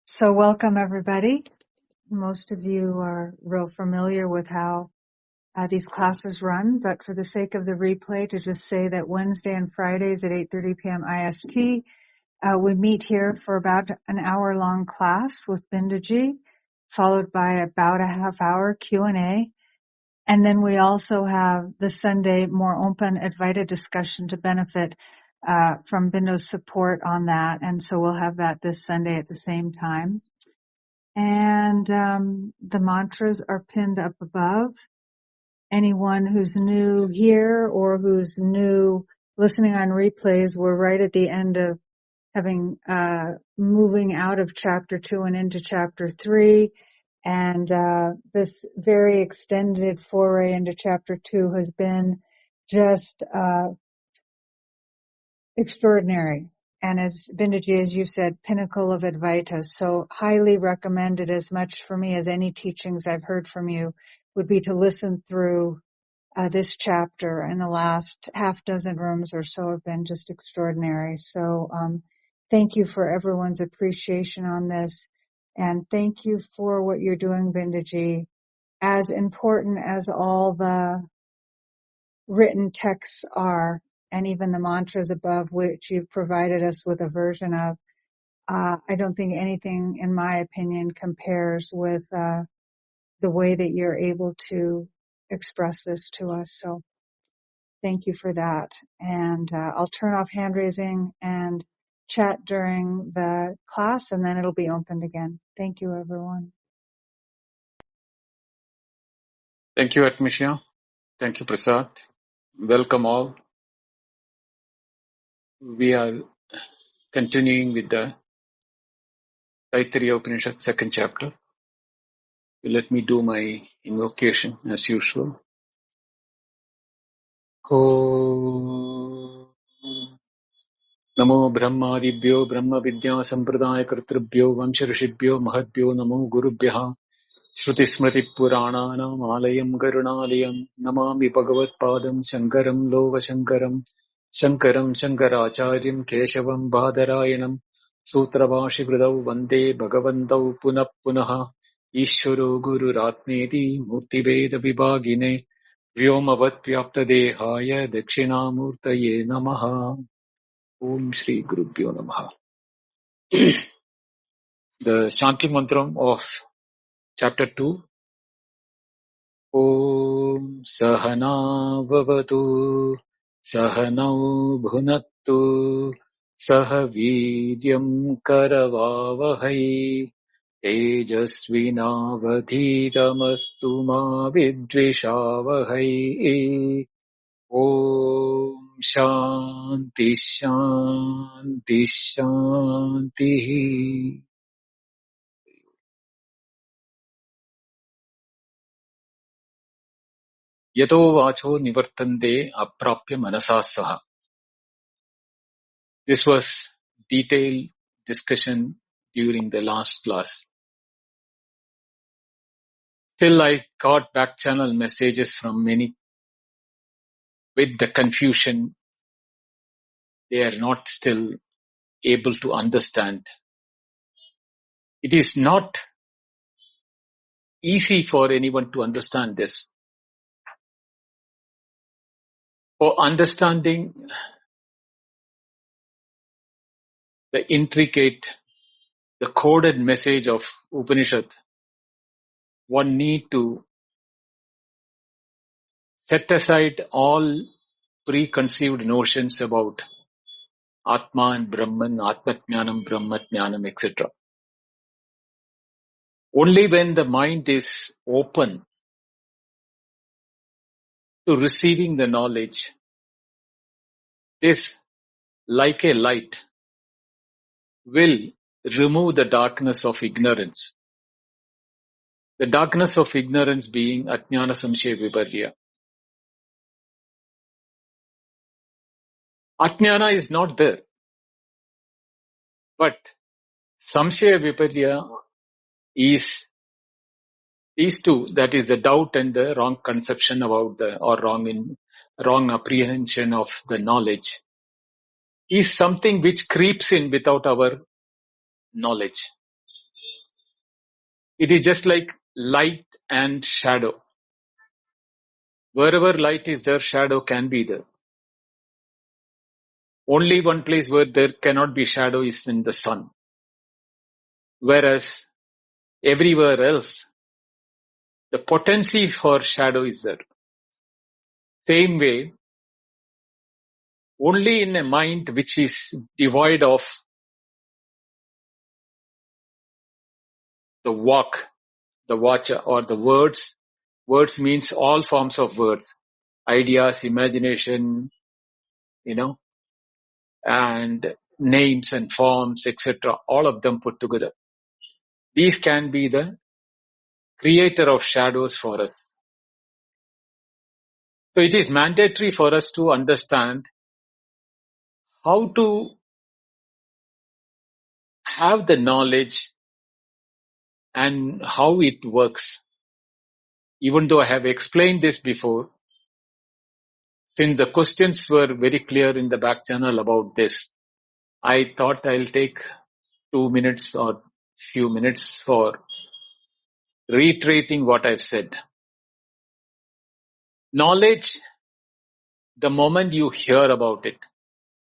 So welcome everybody. Most of you are real familiar with how these classes run, but for the sake of the replay, to just say that Wednesday and Fridays at 8:30 p.m. IST, we meet here for about an hour-long class with Bindaji, followed by about a half-hour Q&A. And then we also have the Sunday more open Advaita discussion to benefit from Bindo's support on that. And so we'll have that this Sunday at the same time. And the mantras are pinned up above. Anyone who's new here or who's new listening on replays, we're right at the end of having moving out of chapter 2 and into chapter 3. And this very extended foray into chapter 2 has been just extraordinary. And as Bindaji, as you said, pinnacle of Advaita. So highly recommended, as much for me as any teachings I've heard from you, would be to listen through this chapter. And the last half dozen rooms or so have been just extraordinary. So thank you for everyone's appreciation on this. And thank you for what you're doing, Bindaji. As important as all the written texts are, and even the mantras above, which you've provided us with a version of, I don't think anything, in my opinion, compares with the way that you're able to express this to us. So thank you for that. And I'll turn off hand raising and chat during the class, and then it'll be opened again. Thank you, everyone. Thank you, Atmisha. Thank you, Prasad. Welcome all. We are continuing with the Taittareeya Upanishad second chapter. Let me do my invocation as usual. Om Namo Brahmadibhyo Brahma Vidya Sampradaya Kartrubhyo Vamsharishibhyo Mahadbhyo Namo Gurubhyaha Shruti Smriti Purananam Alayam Garunalayam Namami Bhagavat Padam Shankaram Lova Shankaram Shankaram Shankaracharyam Keshavam Badarayanam Sutravashi Gridau Vande Bhagavantau Punah Punaha Ishvaro Guru Ratmeti Murtibeda Vibhagine Vyomavat Vyapta Dehaya Dakshinamurtaye Namaha Om Shri Gurubhyo Namaha. The Shanti Mantram of chapter 2. Om Sahana Vavatu Sahanau Bhunattu Sahavidyam Karavavahai Tejasvinavadhitamastu ma vidvishavahai. Om Shanti Shanti Shanti. Yato vacho nivartante aprapya manasasaha. This was detailed discussion during the last class. Still, I got back channel messages from many with the confusion. They are not still able to understand. It is not easy for anyone to understand this. For understanding the intricate, the coded message of Upanishad, one need to set aside all preconceived notions about Atma and Brahman, Atmatjnanam, Brahmatjnanam, etc. Only when the mind is open to receiving the knowledge, this, like a light, will remove the darkness of ignorance. The darkness of ignorance being Ajnana Samshaya Viparya. Ajnana is not there, but Samshaya Viparya is these two, that is the doubt and the wrong conception about or wrong apprehension of the knowledge, is something which creeps in without our knowledge. It is just like light and shadow. Wherever light is there, shadow can be there. Only one place where there cannot be shadow is in the sun. Whereas everywhere else, the potency for shadow is there. Same way, only in a mind which is devoid of the walk, the vacha, or the words. Words means all forms of words, ideas, imagination, and names and forms, etc. All of them put together. These can be the creator of shadows for us. So it is mandatory for us to understand how to have the knowledge and how it works. Even though I have explained this before, since the questions were very clear in the back channel about this, I thought I'll take 2 minutes or few minutes for reiterating what I've said. Knowledge, the moment you hear about it,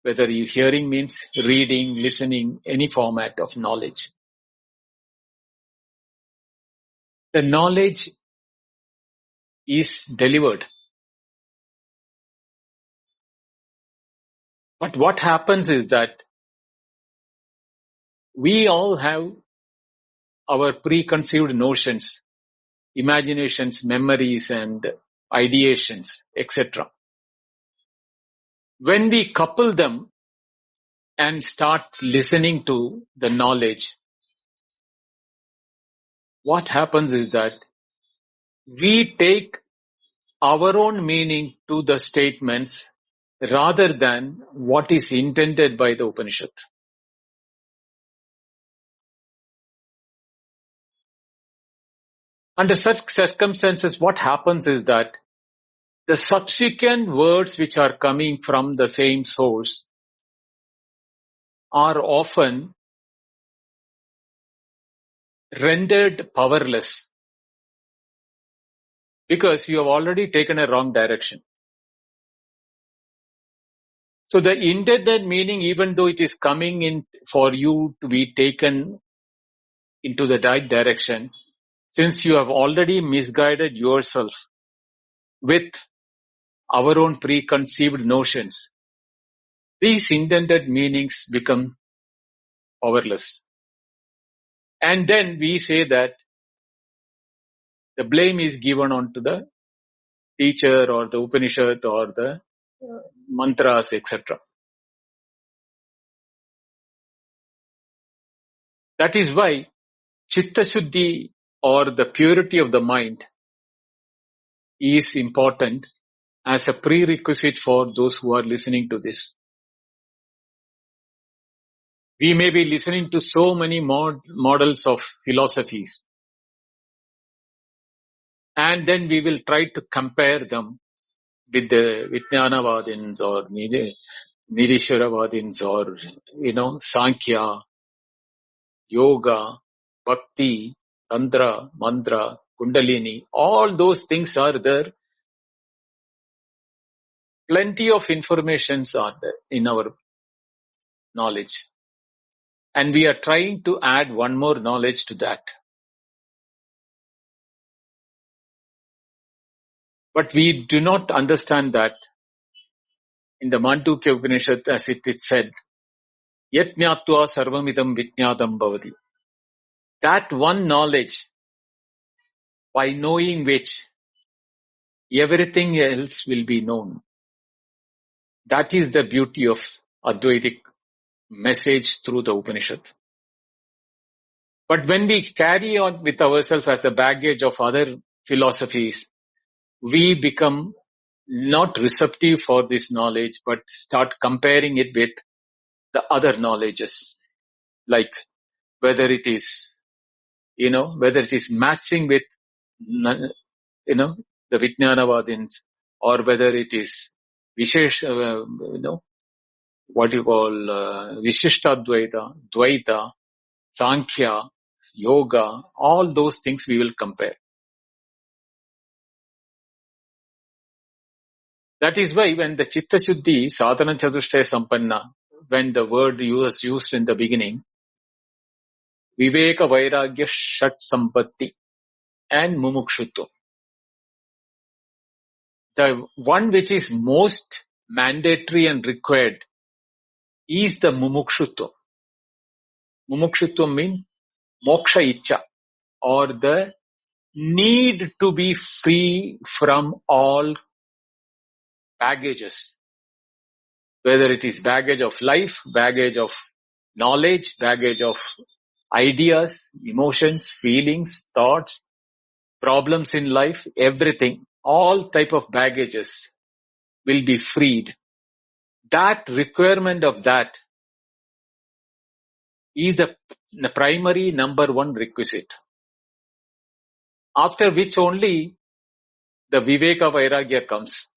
whether you hearing means reading, listening, any format of knowledge, the knowledge is delivered. But what happens is that we all have our preconceived notions, imaginations, memories, and ideations, etc. When we couple them and start listening to the knowledge, what happens is that we take our own meaning to the statements rather than what is intended by the Upanishad. Under such circumstances, what happens is that the subsequent words which are coming from the same source are often rendered powerless because you have already taken a wrong direction. So the intended meaning, even though it is coming in for you to be taken into the right direction, since you have already misguided yourself with our own preconceived notions, these intended meanings become powerless. And then we say that the blame is given on to the teacher or the Upanishad or the mantras, etc. That is why Chitta Shuddhi or the purity of the mind is important as a prerequisite for those who are listening to this. We may be listening to so many models of philosophies, and then we will try to compare them with the Vijnanavadins or Nirishwaravadins or, Sankhya, Yoga, Bhakti, Tantra, Mantra, Kundalini. All those things are there. Plenty of informations are there in our knowledge. And we are trying to add one more knowledge to that. But we do not understand that in the Mandukya Upanishad, as it is said, Yat Jnatva Sarvamidam Vijnatam Bhavati. That one knowledge, by knowing which everything else will be known. That is the beauty of Advaitic message through the Upanishad. But when we carry on with ourselves as the baggage of other philosophies, we become not receptive for this knowledge, but start comparing it with the other knowledges, like whether it is matching with, the Vijnanavadins, or whether it is Vishesh, what you call Vishishtadvaita, Dvaita, Sankhya, yoga, all those things we will compare. That is why when the Chitta Shuddhi, Sadhana Chatushtaya Sampanna, when the word was used in the beginning, Viveka Vairagya Shat Sampatti and Mumukshutva. The one which is most mandatory and required is the Mumukshutva. Mumukshutva means moksha icha, or the need to be free from all baggages. Whether it is baggage of life, baggage of knowledge, baggage of ideas, emotions, feelings, thoughts, problems in life, everything, all type of baggages will be freed. That requirement of that is the primary number one requisite. After which only the Viveka Vairagya comes.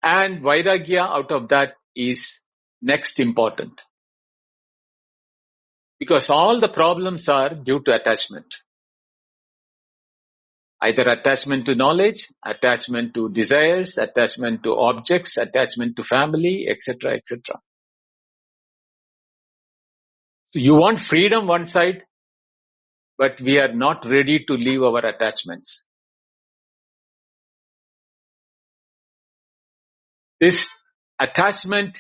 And Vairagya out of that is next important. Because all the problems are due to attachment. Either attachment to knowledge, attachment to desires, attachment to objects, attachment to family, etc., etc. So you want freedom one side, but we are not ready to leave our attachments. This attachment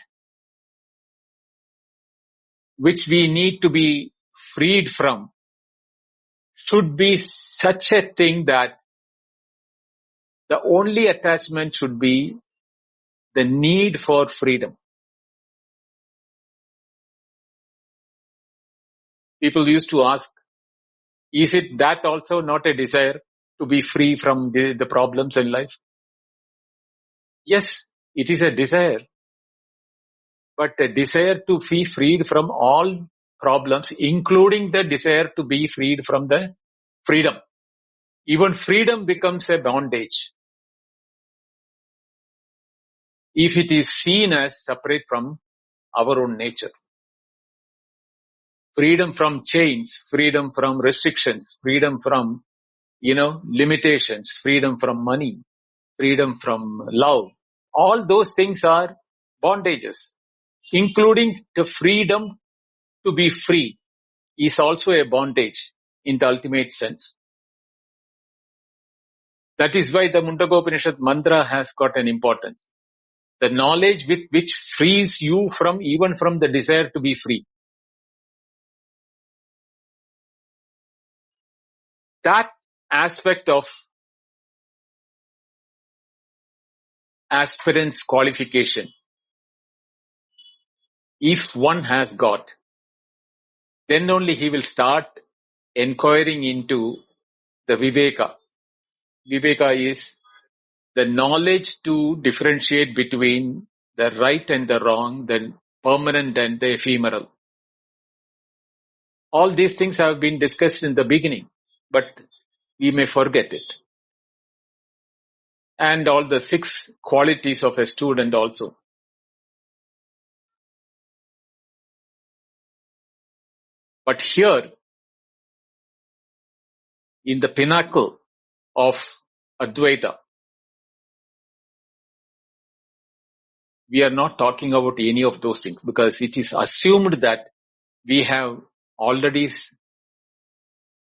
which we need to be freed from should be such a thing that the only attachment should be the need for freedom. People used to ask, is it that also not a desire to be free from the problems in life? Yes, it is a desire. But a desire to be freed from all problems, including the desire to be freed from the freedom. Even freedom becomes a bondage if it is seen as separate from our own nature. Freedom from chains, freedom from restrictions, freedom from, limitations, freedom from money, freedom from love. All those things are bondages, including the freedom to be free is also a bondage in the ultimate sense. That is why the Mundaka Upanishad mantra has got an importance. The knowledge with which frees you from even from the desire to be free. That aspect of aspirant's qualification, if one has got, then only he will start inquiring into the Viveka. Viveka is the knowledge to differentiate between the right and the wrong, the permanent and the ephemeral. All these things have been discussed in the beginning, but we may forget it. And all the 6 qualities of a student also. But here, in the pinnacle of Advaita, we are not talking about any of those things because it is assumed that we have already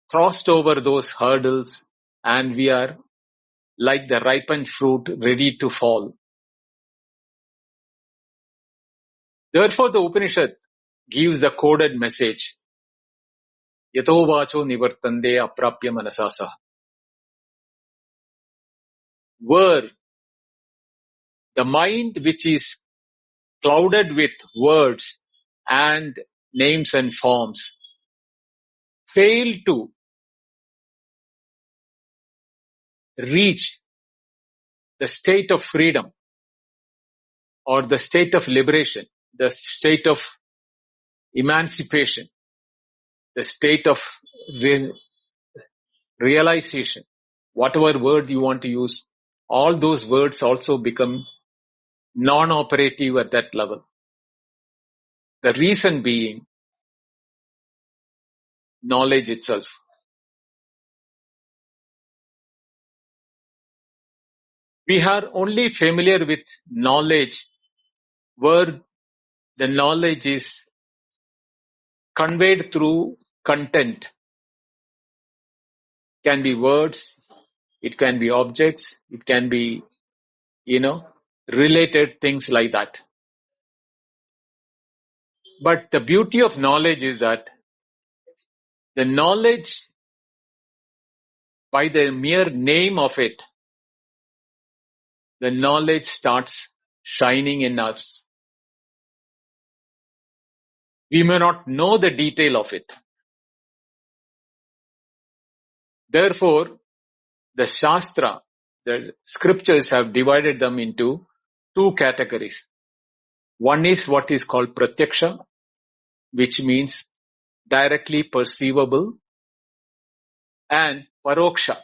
crossed over those hurdles and we are like the ripened fruit ready to fall. Therefore, the Upanishad gives the coded message. Yato vacho nivartande aprapya manasasa. Where the mind which is clouded with words and names and forms fail to reach the state of freedom or the state of liberation, the state of emancipation, the state of realization, whatever word you want to use, all those words also become non-operative at that level. The reason being knowledge itself. We are only familiar with knowledge where the knowledge is conveyed through content. It can be words, it can be objects, it can be, related things like that. But the beauty of knowledge is that the knowledge, by the mere name of it, the knowledge starts shining in us. We may not know the detail of it. Therefore, the Shastra, the scriptures have divided them into two categories. One is what is called Pratyaksha, which means directly perceivable, and Paroksha,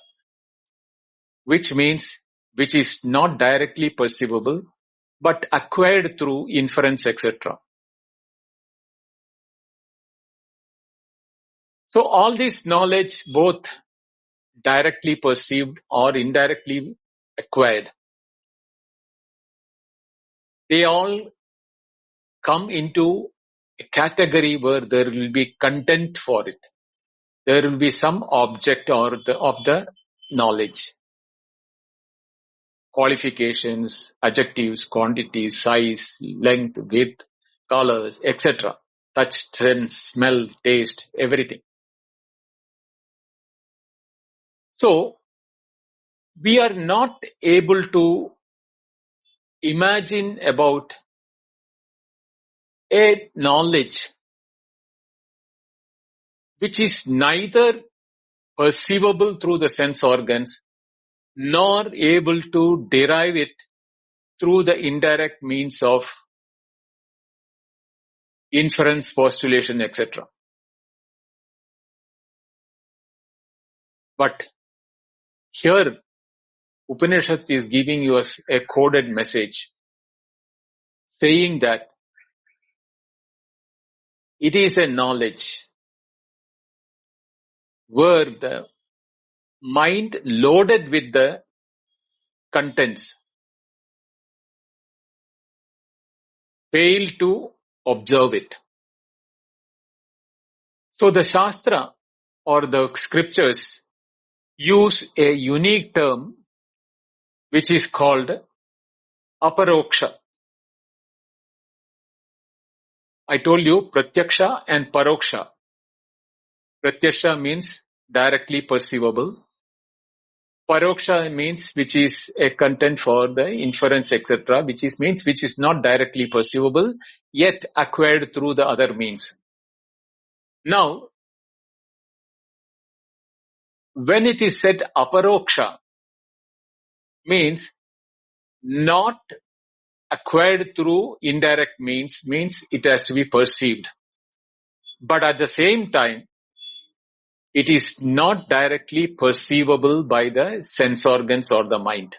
which is not directly perceivable, but acquired through inference, etc. So all this knowledge, both directly perceived or indirectly acquired, they all come into a category where there will be content for it. There will be some object of the knowledge. Qualifications, adjectives, quantities, size, length, width, colors, etc. Touch, sense, smell, taste, everything. So, we are not able to imagine about a knowledge which is neither perceivable through the sense organs nor able to derive it through the indirect means of inference, postulation, etc. But here, Upanishad is giving us a coded message saying that it is a knowledge where the mind loaded with the contents fail to observe it. So the Shastra or the scriptures use a unique term which is called aparoksha. I told you pratyaksha and paroksha. Pratyaksha means directly perceivable. Paroksha means which is a content for the inference, etc., which is not directly perceivable, yet acquired through the other means. Now, when it is said aparoksha, means not acquired through indirect means it has to be perceived. But at the same time, it is not directly perceivable by the sense organs or the mind.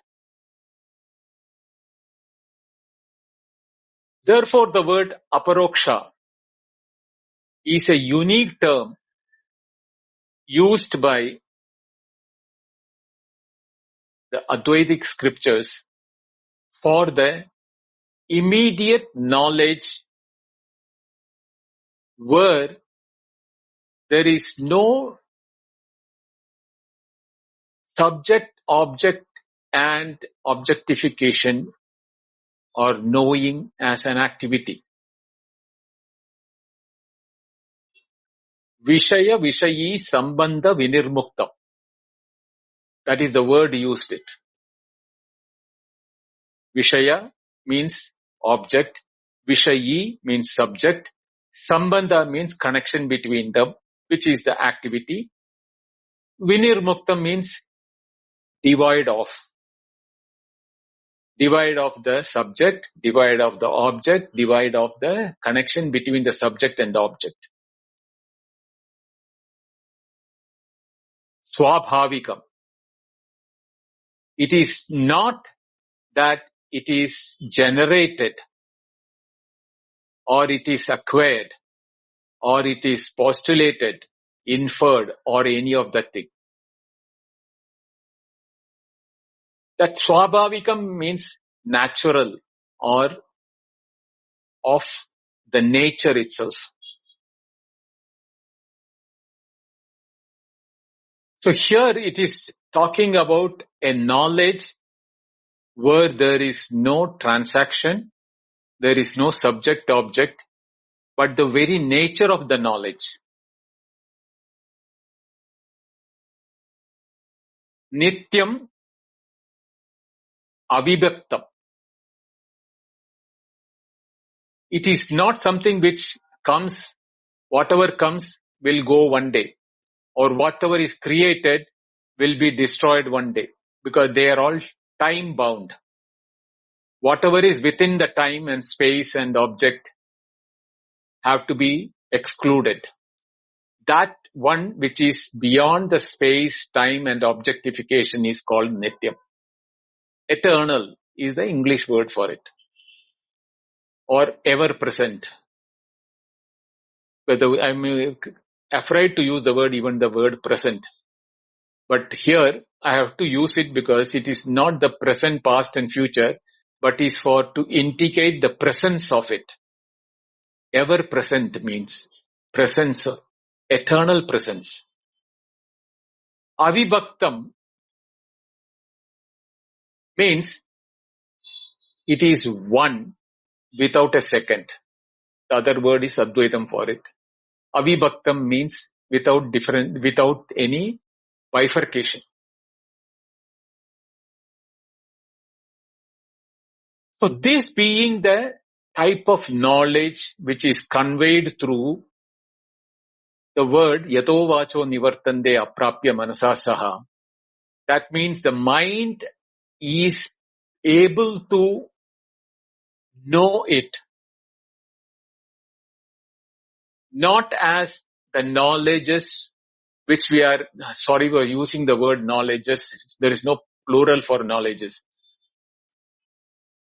Therefore, the word aparoksha is a unique term used by the Advaitic scriptures for the immediate knowledge where there is no subject, object and objectification or knowing as an activity. Vishaya Vishayi Sambandha Vinirmuktam. That is the word used it. Vishaya means object. Vishayi means subject. Sambandha means connection between them, which is the activity. Vinirmuktam means devoid of. Devoid of the subject, devoid of the object, devoid of the connection between the subject and the object. Swabhavikam. It is not that it is generated or it is acquired or it is postulated inferred or any of that thing. That swabhavikam means natural or of the nature itself. So here it is talking about a knowledge where there is no transaction, there is no subject object, but the very nature of the knowledge. Nityam avibhaktam. It is not something which comes, whatever comes will go one day, or whatever is created will be destroyed one day, because they are all time bound. Whatever is within the time and space and object have to be excluded. That one which is beyond the space, time and objectification is called Nityam. Eternal is the English word for it, or ever present. Whether I'm afraid to use the word, even the word present. But here I have to use it because it is not the present, past and future, but is for to indicate the presence of it. Ever present means presence, eternal presence. Avibhaktam means it is one without a second. The other word is Advaitam for it. Avibhaktam means without any bifurcation. So this being the type of knowledge which is conveyed through the word yato vacho nivartande aprapya manasa saha, that means the mind is able to know it, not as the knowledges which we're using the word knowledges. There is no plural for knowledges.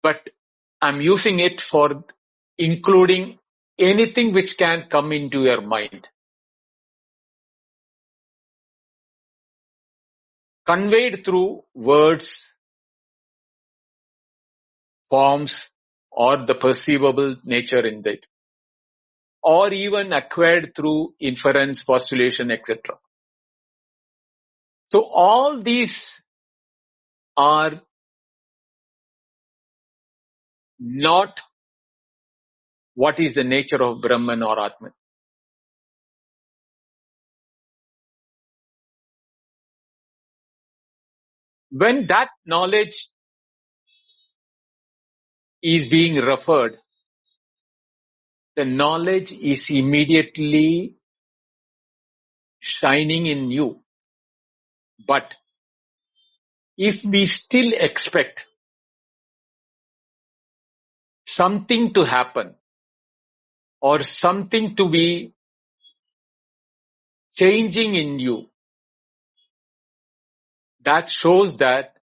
But I'm using it for including anything which can come into your mind. Conveyed through words, forms, or the perceivable nature in it. Or even acquired through inference, postulation, etc. So all these are not what is the nature of Brahman or Atman. When that knowledge is being referred, the knowledge is immediately shining in you. But if we still expect something to happen or something to be changing in you, that shows that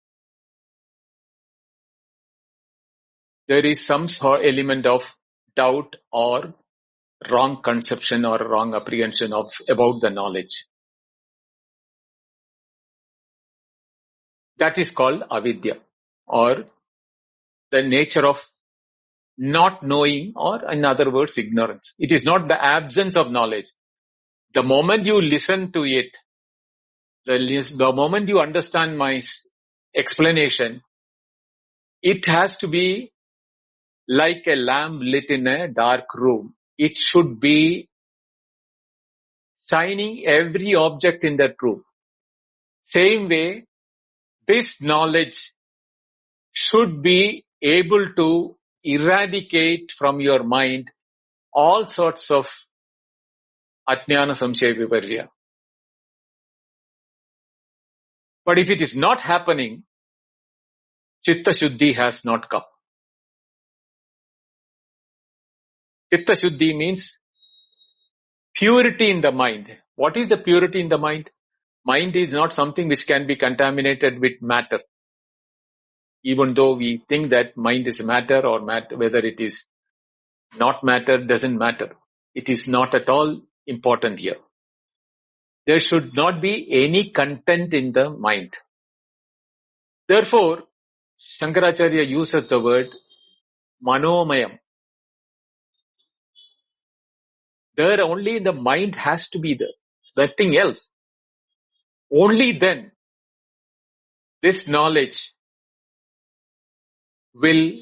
there is some sort element of doubt or wrong conception or wrong apprehension about the knowledge. That is called avidya, or the nature of not knowing, or in other words, ignorance. It is not the absence of knowledge. The moment you listen to it, the moment you understand my explanation, it has to be like a lamp lit in a dark room. It should be shining every object in that room. Same way, this knowledge should be able to eradicate from your mind all sorts of ajnana samshaya viparya. But if it is not happening, chitta shuddhi has not come. Chitta shuddhi means purity in the mind. What is the purity in the mind? Mind is not something which can be contaminated with matter. Even though we think that mind is matter, or whether it is not matter doesn't matter. It is not at all important here. There should not be any content in the mind. Therefore, Shankaracharya uses the word manomayam. There only the mind has to be there. Nothing else. Only then this knowledge will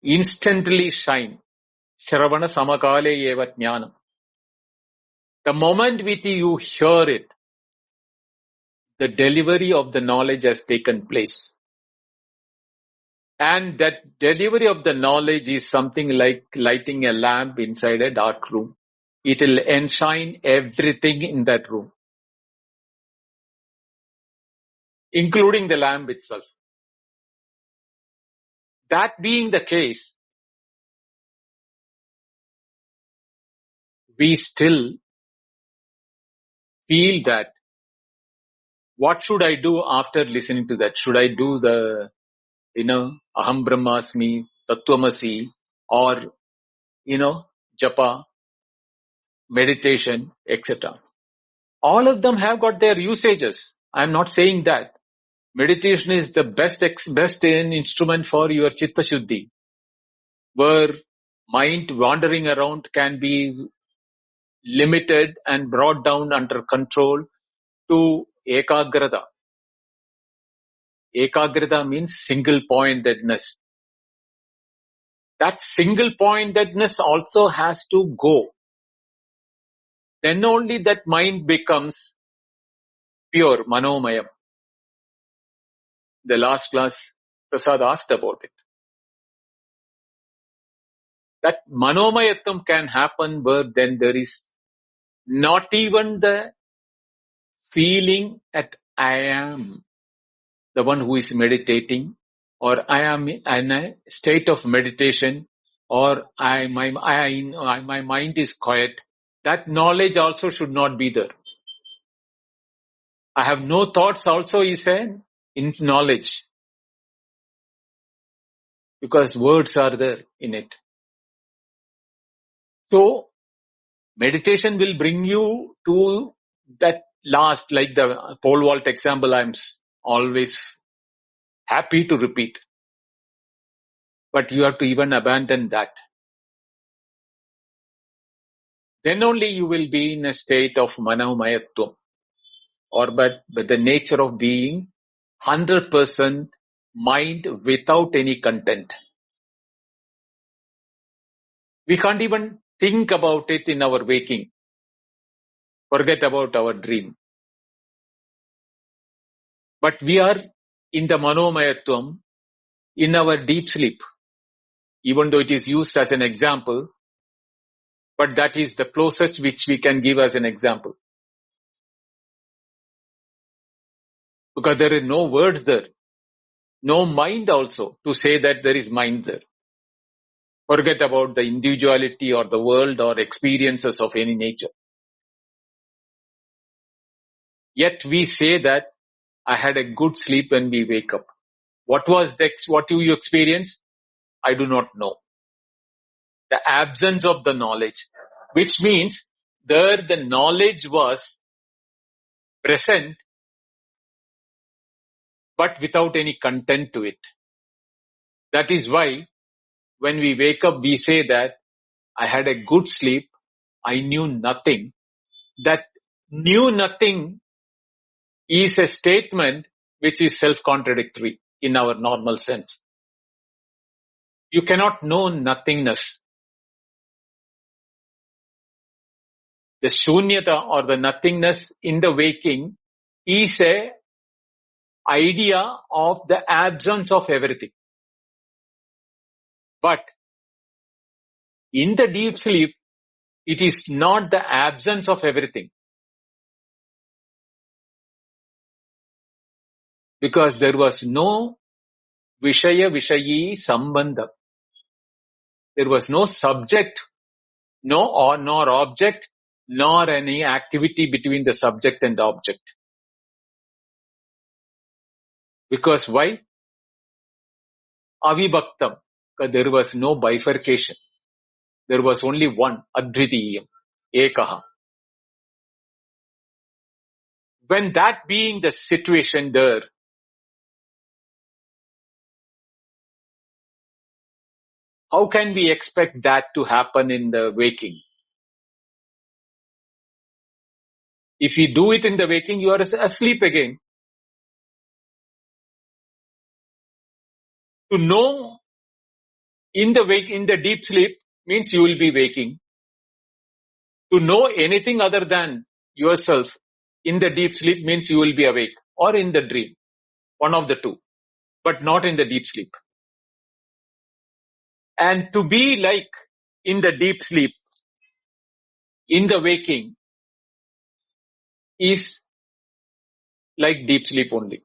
instantly shine. Shravana samakale eva jnanam. The moment with you hear it, the delivery of the knowledge has taken place. And that delivery of the knowledge is something like lighting a lamp inside a dark room. It will enshine everything in that room, including the lamp itself. That being the case, we still feel that what should I do after listening to that? Should I do the, Aham Brahmasmi, Tattvamasi, or, Japa, meditation, etc. All of them have got their usages. I'm not saying that. Meditation is the best instrument for your Chitta Shuddhi, where mind wandering around can be limited and brought down under control to Ekagrata. Ekagrata means single pointedness. That single pointedness also has to go. Then only that mind becomes pure, manomayam. The last class, Prasad asked about it. That manomayatam can happen where then there is not even the feeling that I am the one who is meditating, or I am in a state of meditation, or my mind is quiet. That knowledge also should not be there. I have no thoughts also is in knowledge, because words are there in it. So meditation will bring you to that last, like the pole vault example I'm always happy to repeat. But you have to even abandon that. Then only you will be in a state of manomayatvam, or but the nature of being 100% mind without any content. We can't even think about it in our waking. Forget about our dream. But we are in the manomayatvam in our deep sleep, even though it is used as an example, but that is the closest which we can give as an example. Because there is no words there, no mind also to say that there is mind there. Forget about the individuality or the world or experiences of any nature. Yet we say that I had a good sleep when we wake up. What do you experience? I do not know. The absence of the knowledge, which means there the knowledge was present, but without any content to it. That is why when we wake up, we say that I had a good sleep. I knew nothing. That knew nothing is a statement which is self-contradictory in our normal sense. You cannot know nothingness. The shunyata or the nothingness in the waking is a idea of the absence of everything. But in the deep sleep, it is not the absence of everything. Because there was no Vishaya-Vishayi Sambandha. There was no subject, nor object, nor any activity between the subject and the object. Because why? Avibhaktam. Because there was no bifurcation. There was only one, Advitiyam, Ekaha. when that being the situation there, how can we expect that to happen in the waking? If you do it in the waking, you are asleep again. To know in the deep sleep means you will be waking. To know anything other than yourself in the deep sleep means you will be awake or in the dream. One of the two, but not in the deep sleep. And to be like in the deep sleep, in the waking, is like deep sleep only.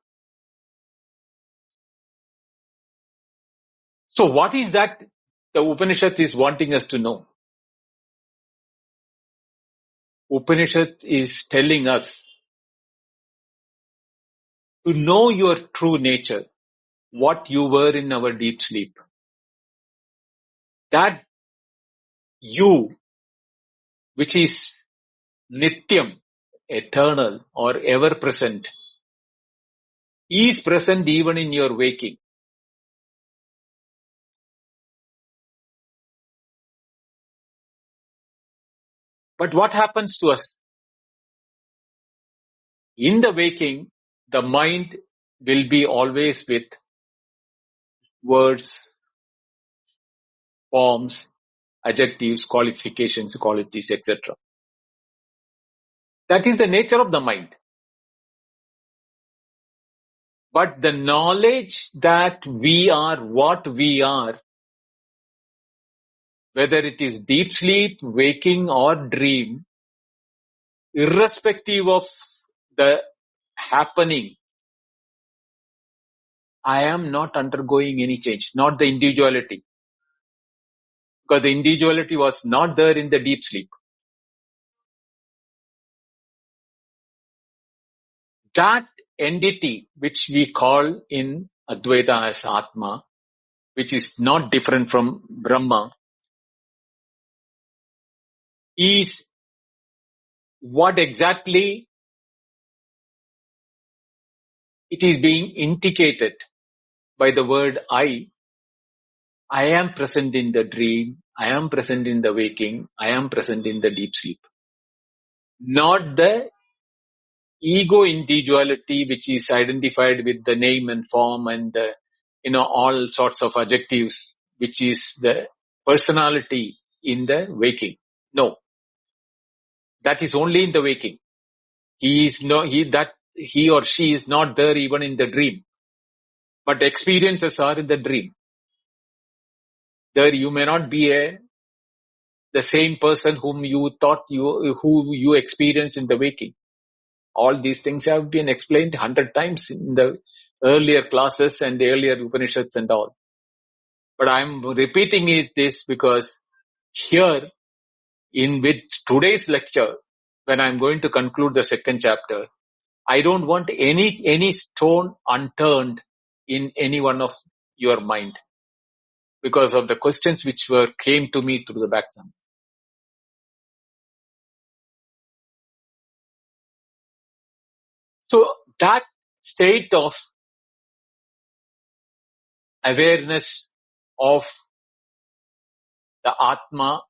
So what is that the Upanishad is wanting us to know? Upanishad is telling us to know your true nature, what you were in our deep sleep. That you, which is nityam, eternal or ever present, is present even in your waking. But what happens to us? In the waking, the mind will be always with words, forms, adjectives, qualifications, qualities, etc. That is the nature of the mind. But the knowledge that we are what we are, whether it is deep sleep, waking or dream, irrespective of the happening, I am not undergoing any change, not the individuality. Because the individuality was not there in the deep sleep. That entity which we call in Advaita as Atma, which is not different from Brahma, is what exactly it is being indicated by the word I. I am present in the dream, I am present in the waking, I am present in the deep sleep. Not the ego individuality which is identified with the name and form and all sorts of adjectives, which is the personality in the waking. No, that is only in the waking. He or she is not there even in the dream, but experiences are in the dream. There you may not be the same person who you experienced in the waking. All these things have been explained 100 times in the earlier classes and the earlier Upanishads and all. But I'm repeating this because here with today's lecture, when I'm going to conclude the second chapter, I don't want any stone unturned in any one of your mind because of the questions which came to me through the back channel. So that state of awareness of the Atma,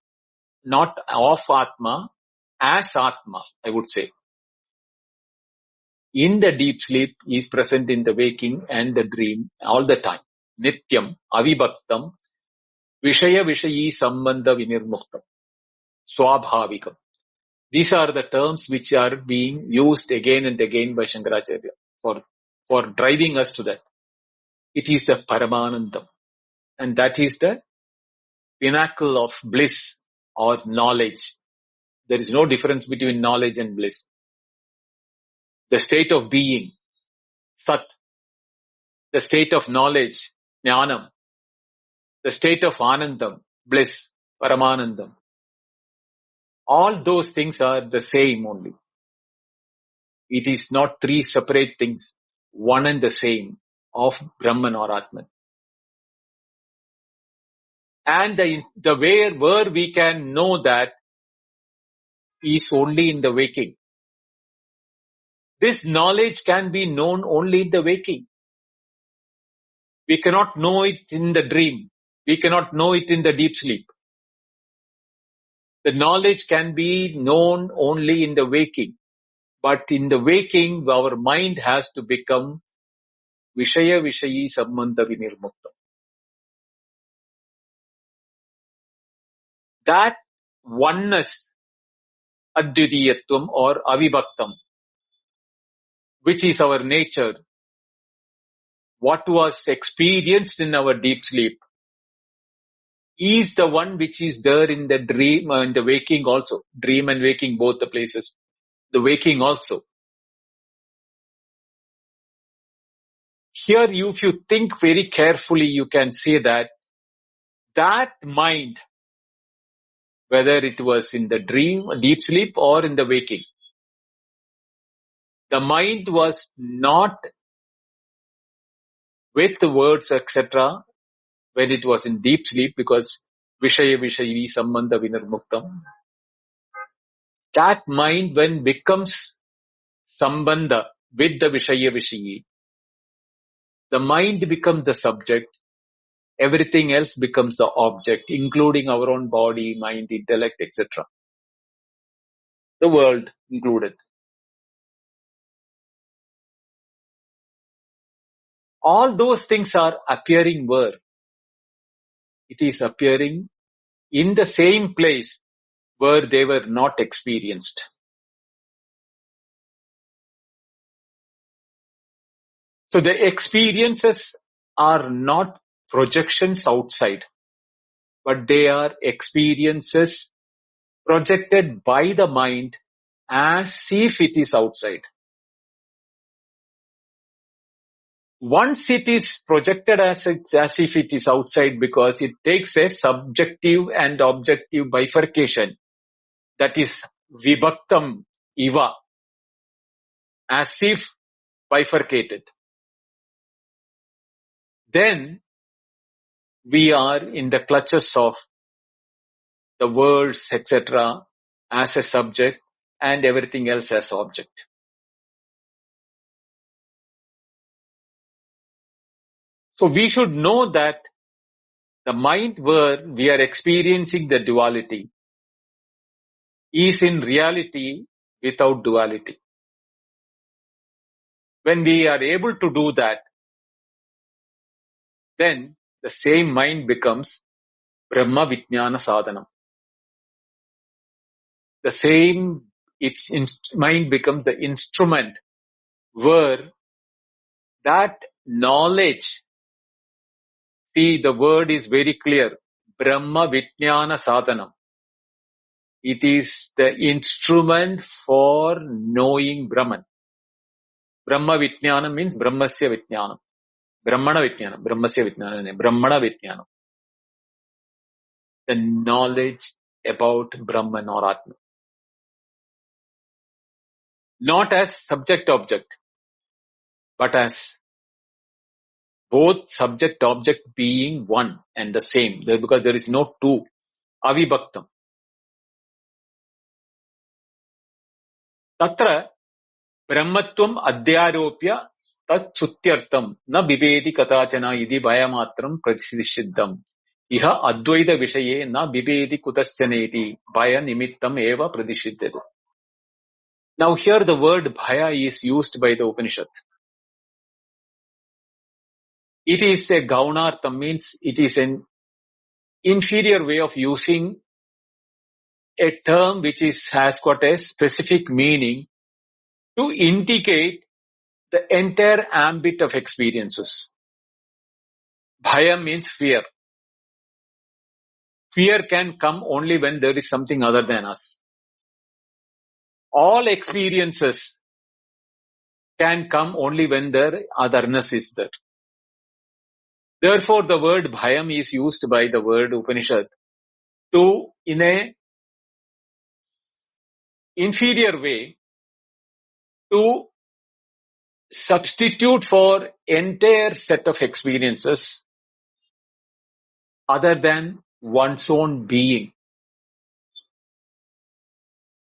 not of Atma, as Atma, I would say, in the deep sleep is present in the waking and the dream all the time. Nityam, avibhaktam, vishaya vishayi sambandha vinirmuktam, swabhavikam. These are the terms which are being used again and again by Shankaracharya for driving us to that. It is the Paramanandam, and that is the pinnacle of bliss or knowledge. There is no difference between knowledge and bliss. The state of being, Sat, the state of knowledge, Jnanam, the state of Anandam, bliss, Paramanandam. All those things are the same only. It is not three separate things, one and the same of Brahman or Atman. And the way where we can know that is only in the waking. This knowledge can be known only in the waking. We cannot know it in the dream. We cannot know it in the deep sleep. The knowledge can be known only in the waking. But in the waking, our mind has to become Vishaya Vishayi Sambandha Vinirmuktam. That oneness, Advitiyatvam or Avibhaktam, which is our nature, what was experienced in our deep sleep, is the one which is there in the dream, in the waking also. Dream and waking, both the places. The waking also. Here, if you think very carefully, you can say that mind, whether it was in the dream, deep sleep, or in the waking, the mind was not with the words, etc., when it was in deep sleep, because Vishaya Vishayi Sambandha Vinirmuktam. That mind, when becomes Sambandha with the Vishaya Vishayi, the mind becomes the subject, everything else becomes the object, including our own body, mind, intellect, etc. The world included. All those things are appearing where? It is appearing in the same place where they were not experienced. So the experiences are not projections outside, but they are experiences projected by the mind as if it is outside. Once it is projected as if it is outside, because it takes a subjective and objective bifurcation, that is vibhaktam iva, as if bifurcated. Then we are in the clutches of the words, etc., as a subject and everything else as object. So we should know that the mind where we are experiencing the duality is in reality without duality. When we are able to do that, then the same mind becomes Brahma Vijnana Sadhanam. The same mind becomes the instrument where that knowledge, see, the word is very clear, Brahma Vijnana Sadhanam. It is the instrument for knowing Brahman. Brahma Vijnana means Brahmasya Vijnanam. Brahmana Vijnanam. Brahmasya Vijnanam. Brahmana Vijnanam. The knowledge about Brahman or Atma. Not as subject-object, but as both subject-object being one and the same. Because there is no two. Avibhaktam. Tatra Brahmatvam Adhyaropya Tat Sutyartam Na Bibedi Katachana Idi Bhayamatram Pratishiddham. Iha Advaita Vishaye Na Bibedi Kutaschaneti Bhaya Nimittam Eva Pradishiddhatu. Now here the word Bhaya is used by the Upanishad. It is a Gaunartham, means it is an inferior way of using a term which has got a specific meaning to indicate the entire ambit of experiences. Bhaya means fear. Fear can come only when there is something other than us. All experiences can come only when their otherness is there. Therefore, the word bhayam is used by the word Upanishad to, in a inferior way, to substitute for entire set of experiences other than one's own being.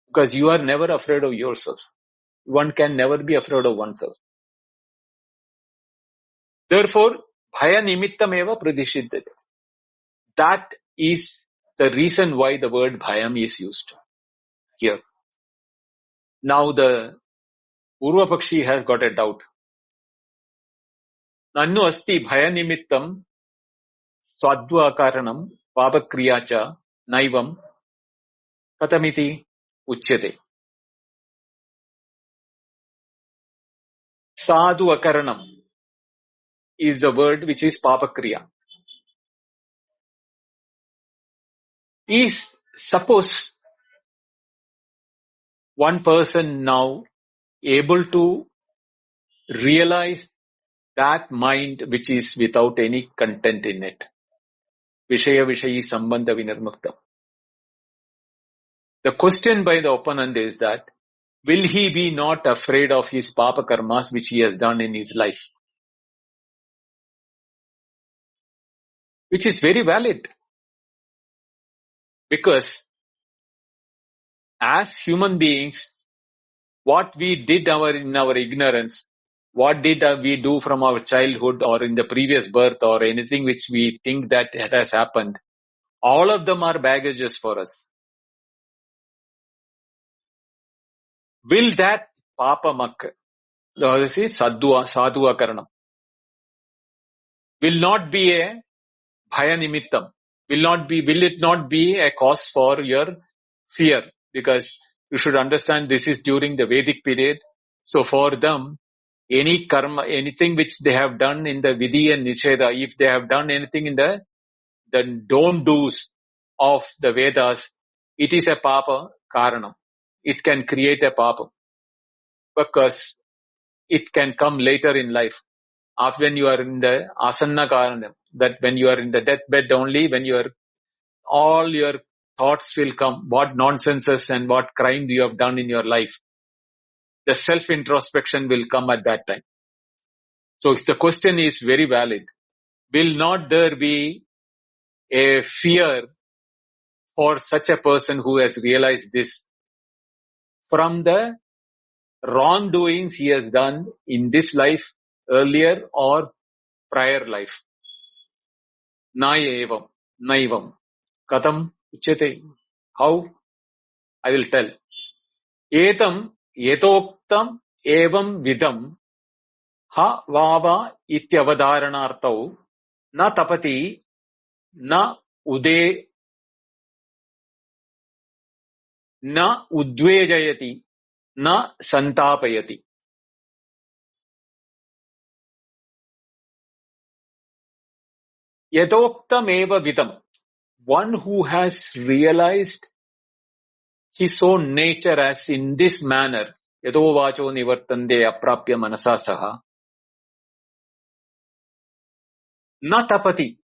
Because you are never afraid of yourself. one can never be afraid of oneself. Therefore, bhaya nimittam eva pradishiddhate. That is the reason why the word bhayam is used here. Now the Purva Pakshi has got a doubt. Nannu asti bhaya nimittam swadva karanam papakriyacha naivam katamiti uchyate. Sadhu akaranam is the word which is papakriya. Is suppose one person now able to realize that mind which is without any content in it. Vishaya Vishayi Sambandha Vinirmukta. The question by the opponent is that, will he be not afraid of his papa karmas which he has done in his life? Which is very valid. Because as human beings, what we did in our ignorance, what did we do from our childhood or in the previous birth or anything which we think that has happened, all of them are baggages for us. Will that papa makka, sadhu akaranam, will not be a bhaya nimittam, will it not be a cause for your fear? Because you should understand this is during the Vedic period. So for them, any karma, anything which they have done in the Vidhi and Nicheda, if they have done anything in the don't do's of the Vedas, it is a papa karanam. It can create a papa because it can come later in life. After when you are in the asanna karanam, that when you are in the deathbed only, when you are, all your thoughts will come, what nonsenses and what crime you have done in your life. The self-introspection will come at that time. So the question is very valid. Will not there be a fear for such a person who has realized this from the wrongdoings he has done in this life, earlier or prior life? Na evam, naivam, katam uchyate. How? I will tell. Etam yetoktam evam vidam ha vava ityavadharanartau na tapati na ude na udvejayati na santapayati. Yatoktam eva vidam. One who has realized his own nature as in this manner, yato vacho nivartande aprapya manasa saha, na tapati.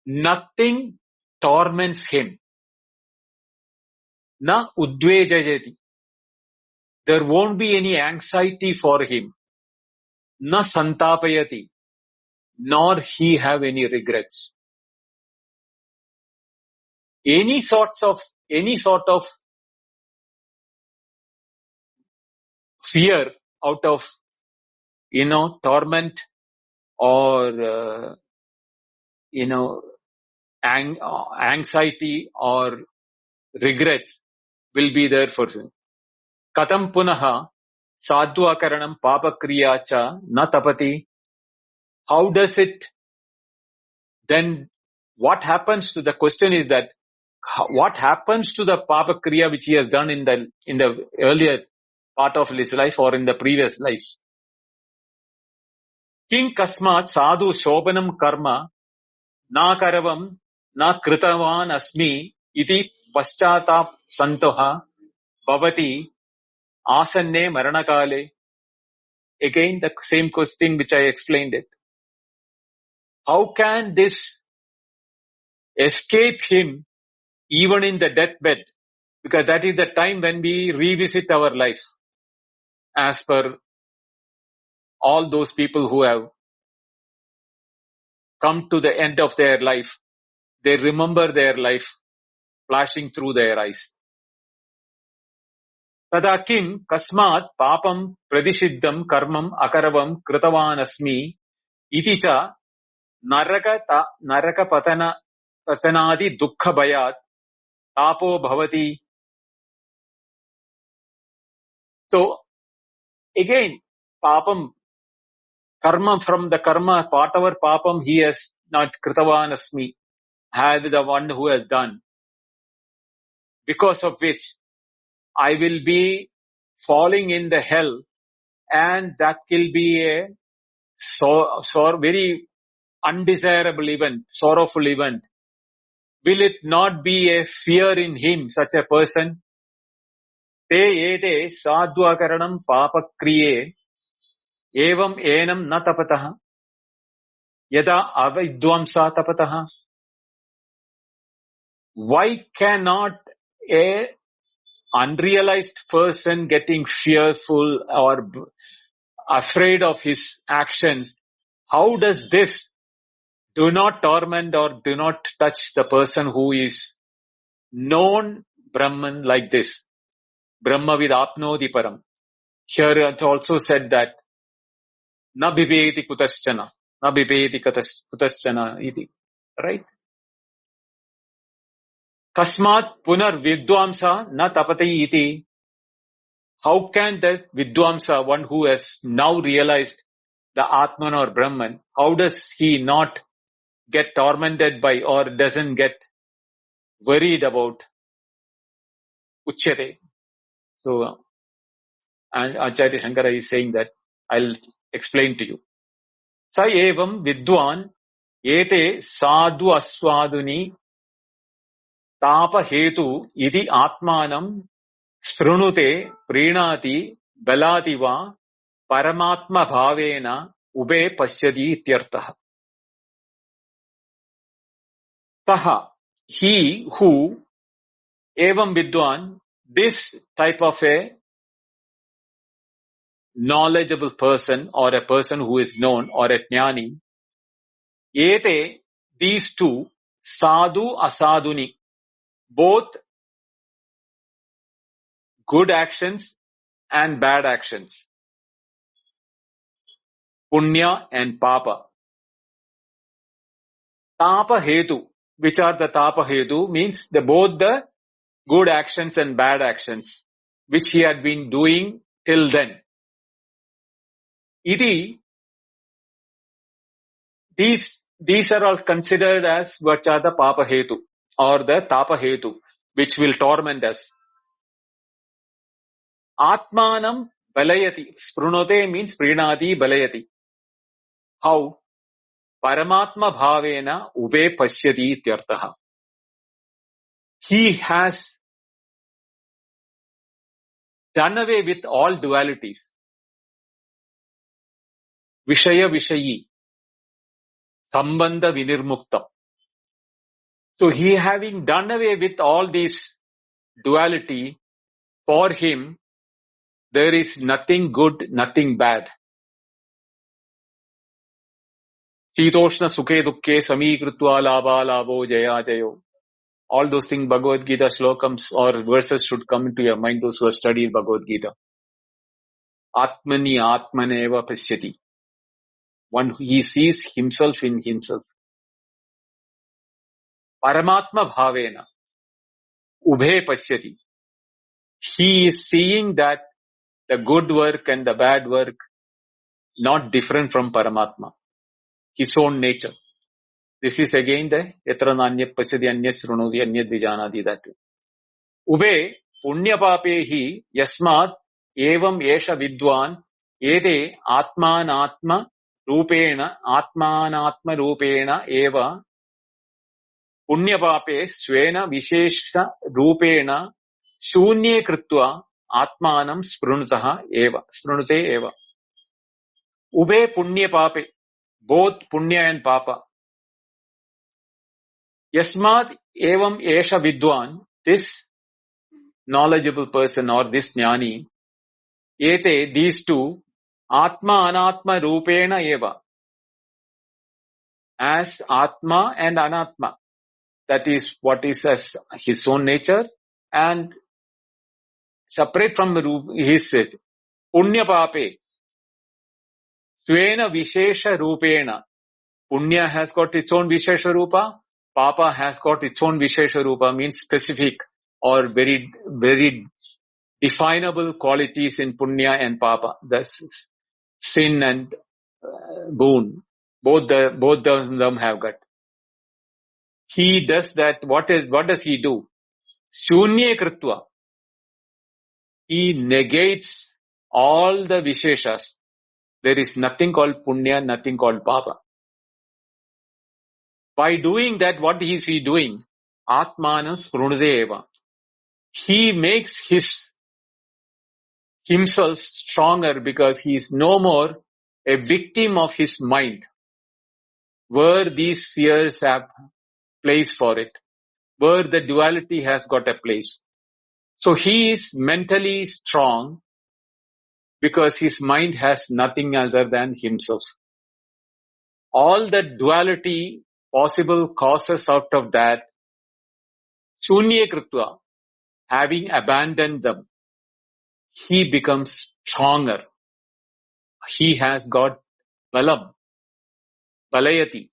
Nothing torments him. Na udvejayati. There won't be any anxiety for him. Na santapayati. Nor he have any regrets. Any sort of fear out of, torment or, anxiety or regrets will be there for him. Katam punaha sadhu akaranam papakriya cha na tapati. How does it then, what happens to, the question is that, what happens to the papakriya which he has done in the earlier part of his life or in the previous lives? King kasmat sadhu shobanam karma na karavam na kritavan asmi iti paschatap santoha bhavati asanne maranakale. Again, the same question which I explained it. How can this escape him even in the deathbed? Because that is the time when we revisit our life. As per all those people who have come to the end of their life, they remember their life flashing through their eyes. Tada kim kasmat papam pradishiddam karmam akaravam kritavan asmi iti cha naraka patanadi dukkha bhayat tapo bhavati. So again, papam, karma, from the karma, whatever papam he has not kritavan asmi, had the one who has done, because of which I will be falling in the hell, and that will be a very undesirable event, sorrowful event. Will it not be a fear in him, such a person? Te ete sadhvakaranam papakriye evam enam na tapataha yada avidvamsa tapataha. Why cannot a unrealized person getting fearful or afraid of his actions, how does this do not torment or do not touch the person who is known Brahman like this? Brahma vidapnoti param. Here it's also said that na bibeti kutaschana, na bibeti kutaschana iti. Right? Kasmat punar vidvamsa na tapati iti. How can the vidvamsa, one who has now realized the Atman or Brahman, how does he not get tormented by or doesn't get worried about Uchyate? So, and Acharya Shankara is saying that I'll explain to you. Sa evam vidwan ete sadhu aswaduni tapa hetu iti atmanam sprunute prinati balati va paramatma bhavena ube pasyadi ityartah. Taha, he who, evam vidwan, this type of a knowledgeable person or a person who is known or a jnani, ete, these two, sadhu asaduni, both good actions and bad actions, punya and papa. Tapa hetu, which are the tapa hetu, means both the good actions and bad actions, which he had been doing till then. Iti, these are all considered as what are the papa hetu or the tapa hetu, which will torment us. Atmanam balayati. Sprunote means prinati balayati. How? Paramatma bhavena ube pasyati ityartaha. He has done away with all dualities. Vishaya vishayi. Sambandha vinirmuktam. So he having done away with all this duality, for him there is nothing good, nothing bad. Sitoshna sukhe dukke samikritva labha labho jaya jayo. All those things, Bhagavad Gita slokams or verses should come into your mind, those who have studied Bhagavad Gita. Atmani atmaneva pasyati. One, he sees himself in himself. Paramatma bhavena ubhe pasyati. He is seeing that the good work and the bad work not different from Paramatma, his own nature. This is again the yatra nanyat pasyati anyat shrunoti anyat vijanati, that way. Ube punyapapehi yasmat evam esha vidwan ede atmanatma rupena eva punyapape swena vishesha rupena shunye kritva atmanam sprunute eva. Ube punyapape, both punya and papa. Yasmat evam esha vidwan, this knowledgeable person or this jnani, ete, these two, atma anatma rupena eva, as atma and anatma, that is what is as his own nature and separate from his punya pape, svena vishesha rupena. Punya has got its own vishesha rupa, papa has got its own vishesha rupa, means specific or very, very definable qualities in punya and papa. That's sin and boon. Both of them have got. He does that. What does he do? Shunye kritva. He negates all the visheshas. There is nothing called punya, nothing called papa. By doing that, what is he doing? Atmanam sprunudeva. He makes himself stronger because he is no more a victim of his mind, where these fears have place for it, where the duality has got a place. So he is mentally strong because his mind has nothing other than himself. All the duality possible causes out of that, shunye kritva, having abandoned them, he becomes stronger. He has got balam, balayati.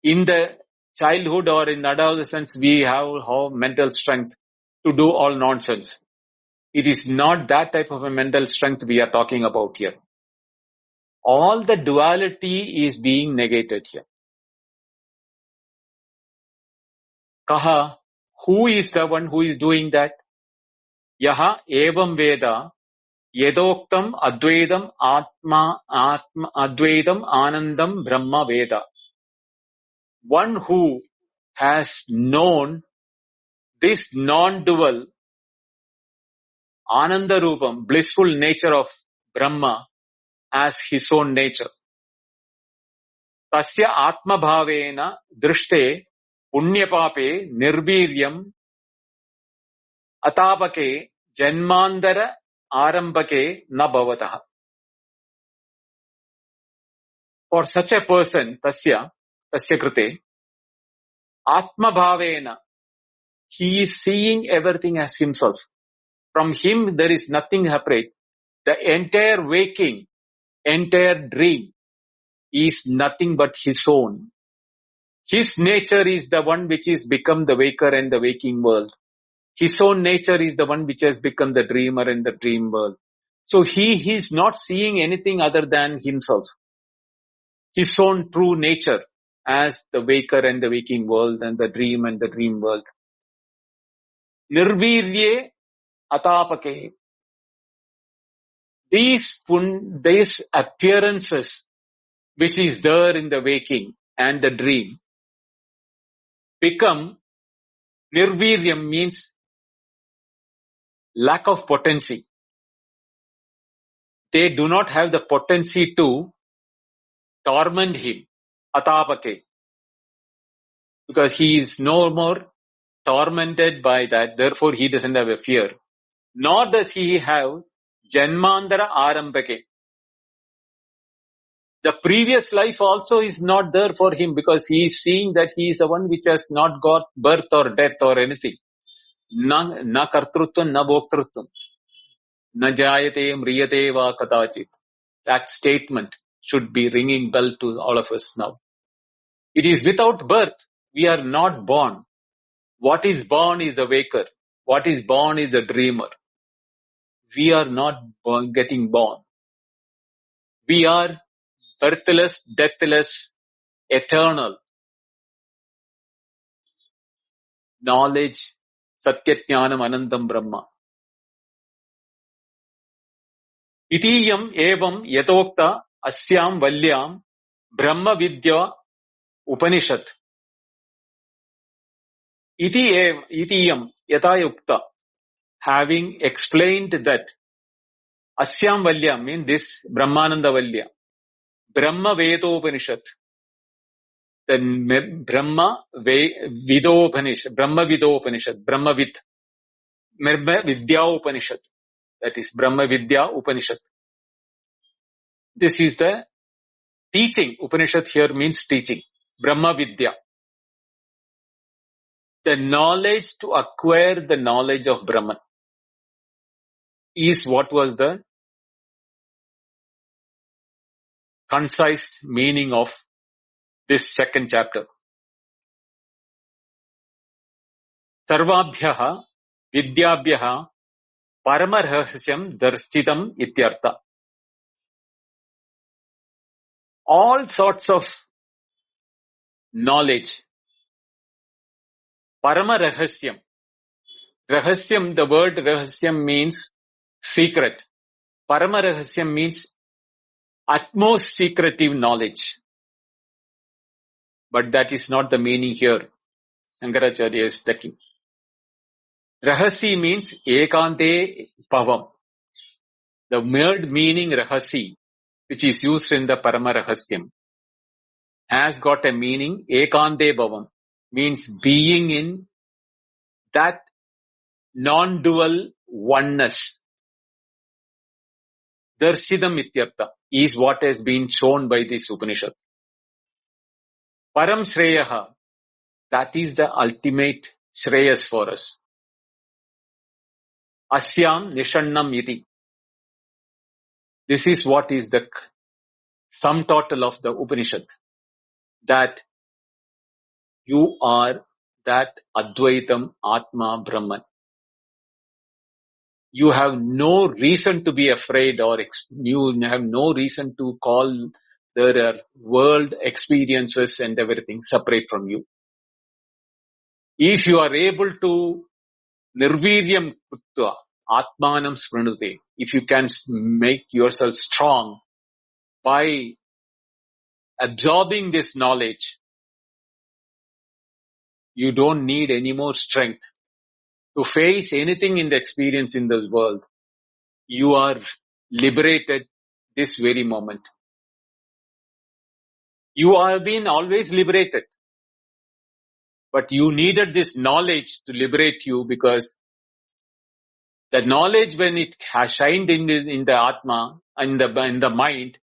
In the childhood or in adolescence, we have mental strength to do all nonsense. It is not that type of a mental strength we are talking about here. All the duality is being negated here. Kaha, who is the one who is doing that? Yaha evam veda yedoktam advaidam atma advaidam anandam brahma veda. One who has known this non-dual Ananda Rupam, blissful nature of Brahma as his own nature. Tasya Atma Bhavena Drishte Punyapape Nirviryam Atapake Janmandara Arambake Nabhavataha. For such a person, Tasya Krite, Atma Bhavena, he is seeing everything as himself. From him there is nothing separate. The entire waking, entire dream is nothing but his own. His nature is the one which is become the waker and the waking world. His own nature is the one which has become the dreamer and the dream world. So he is not seeing anything other than himself. His own true nature as the waker and the waking world and the dream and the dream world. Nirvirye atapake. These appearances which is there in the waking and the dream become nirviryam, means lack of potency. They do not have the potency to torment him, atapake, because he is no more tormented by that, therefore he doesn't have a fear. Nor does he have janmandara arambake. The previous life also is not there for him because he is seeing that he is the one which has not got birth or death or anything. Na kartrutvam, na bhoktrutvam. Na jayate mriyate va katachit. That statement should be ringing bell to all of us now. It is without birth. We are not born. What is born is the waker. What is born is the dreamer. We are not getting born. We are birthless, deathless, eternal. Knowledge, satyajnanam anandam brahma. Itiyam evam yatokta asyam valyam brahma vidya Upanishad. Itiyam yatayukta. Having explained that asyam valyam means this Brahmananda Valya. Brahma Vedopanishad. The Brahma Vidopanishad. Brahma Vidopanishad. Brahma Vidya Upanishad. That is Brahma Vidya Upanishad. This is the teaching. Upanishad here means teaching. Brahma Vidya. The knowledge to acquire the knowledge of Brahman. is what was the concise meaning of this second chapter. Sarvabhyaha vidyabhyaha paramarhasyam darstitam ityartha. All sorts of knowledge. Paramarahasyam. Rahasyam, the word rahasyam means secret. Paramarahasyam means utmost secretive knowledge. But that is not the meaning here. Shankaracharya is taking. Rahasi means ekante pavam. The word meaning rahasi, which is used in the Paramarahasyam, has got a meaning ekante bhavam, means being in that non-dual oneness. Darshidam ityartha is what has been shown by this Upanishad. Param Shreyaha, that is the ultimate Shreyas for us. Asyam Nishannam iti. This is what is the sum total of the Upanishad. That you are that Advaitam Atma Brahman. You have no reason to be afraid, or you have no reason to call the world experiences and everything separate from you. If you are able to nirviryam kutva atmanam smranute, if you can make yourself strong by absorbing this knowledge, you don't need any more strength to face anything in the experience in this world. You are liberated this very moment. You have been always liberated, but you needed this knowledge to liberate you, because the knowledge, when it has shined in the Atma, in the mind,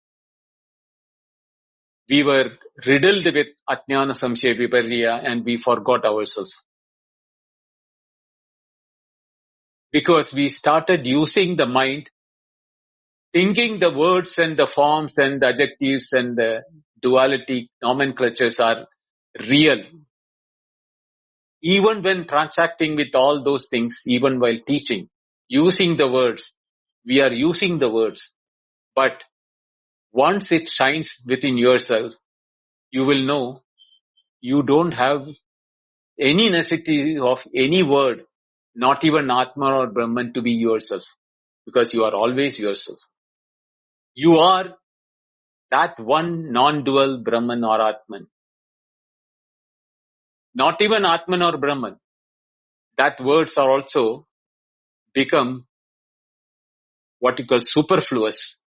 we were riddled with Ajnana Samshaya Viparya and we forgot ourselves. Because we started using the mind, thinking the words and the forms and the adjectives and the duality nomenclatures are real. Even when transacting with all those things, even while teaching, using the words, we are using the words. But once it shines within yourself, you will know you don't have any necessity of any word, not even Atma or Brahman, to be yourself, because you are always yourself. You are that one non-dual Brahman or Atman. Not even Atman or Brahman. That words are also become what you call superfluous.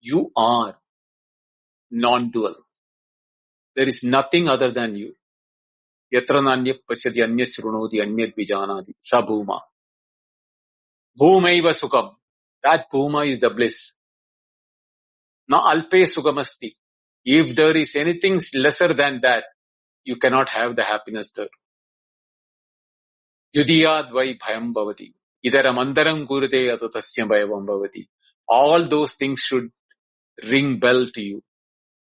You are non-dual. There is nothing other than you. Yatra nanya pasyati anya srunoti anyad vijanati sa bhuma. Bhumaiva sukham. That bhuma is the bliss. Na alpe sukhamasti. If there is anything lesser than that, you cannot have the happiness there. Yudiyad vai bhayam bhavati. Idaram andaram kurute atatasya bhayavam bhavati. All those things should ring bell to you.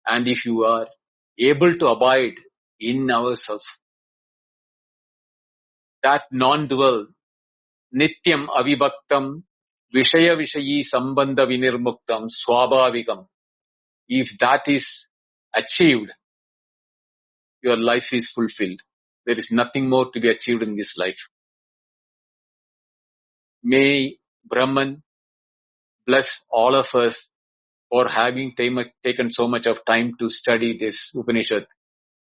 And if you are able to abide in ourselves, that non-dual, nityam avibhaktam, vishaya vishayi sambandha vinirmuktam, swabhavikam, if that is achieved, your life is fulfilled. There is nothing more to be achieved in this life. May Brahman bless all of us for having taken so much of time to study this Upanishad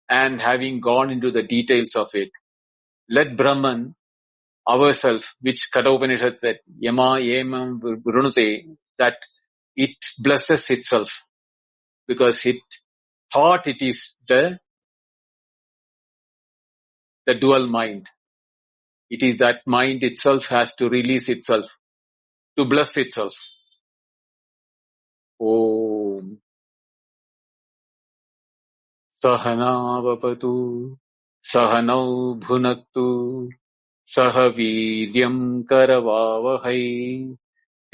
and having gone into the details of it. Let Brahman ourselves, which Katha Upanishad said, Yama Yema Vrunute, that it blesses itself, because it thought it is the dual mind. It is that mind itself has to release itself, to bless itself. Om Sahana Vapatu Sahanau Bhunaktu सह वीर्यम् करवावहै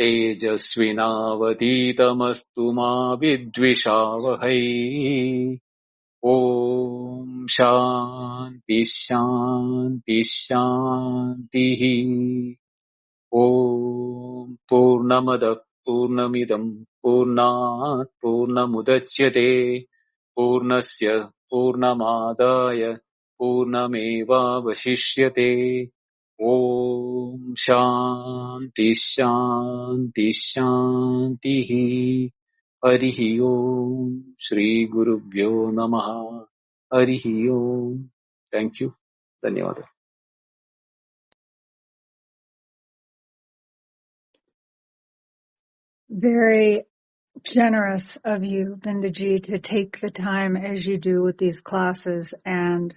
तेजस्विनावधीतमस्तु मा विद्विषावहै ॐ शान्ति शान्ति शान्तिः ॐ पूर्णमदः पूर्णमिदम् पूर्णात् पूर्णमुदच्यते पूर्णस्य पूर्णमादाय पूर्णमेवावशिष्यते ॐ शान्ति शान्ति शान्तिः हरिः ओम् श्रीगुरुभ्यो नमः हरिः ओम् थैंक यू धन्यवाद Very generous of you, Bindaji, to take the time as you do with these classes and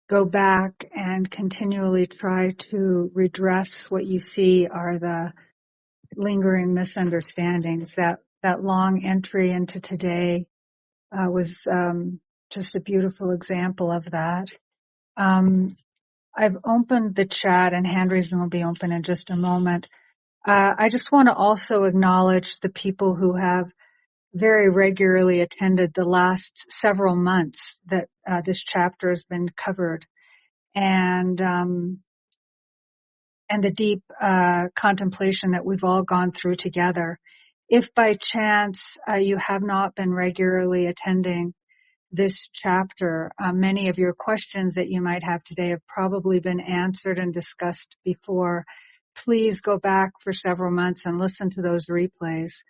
go back and continually try to redress what you see are the lingering misunderstandings. That long entry into today was just a beautiful example of that. I've opened the chat and hand raising will be open in just a moment. I just want to also acknowledge the people who have very regularly attended the last several months that this chapter has been covered, and the deep contemplation that we've all gone through together. If by chance you have not been regularly attending this chapter, many of your questions that you might have today have probably been answered and discussed before. Please go back for several months and listen to those replays.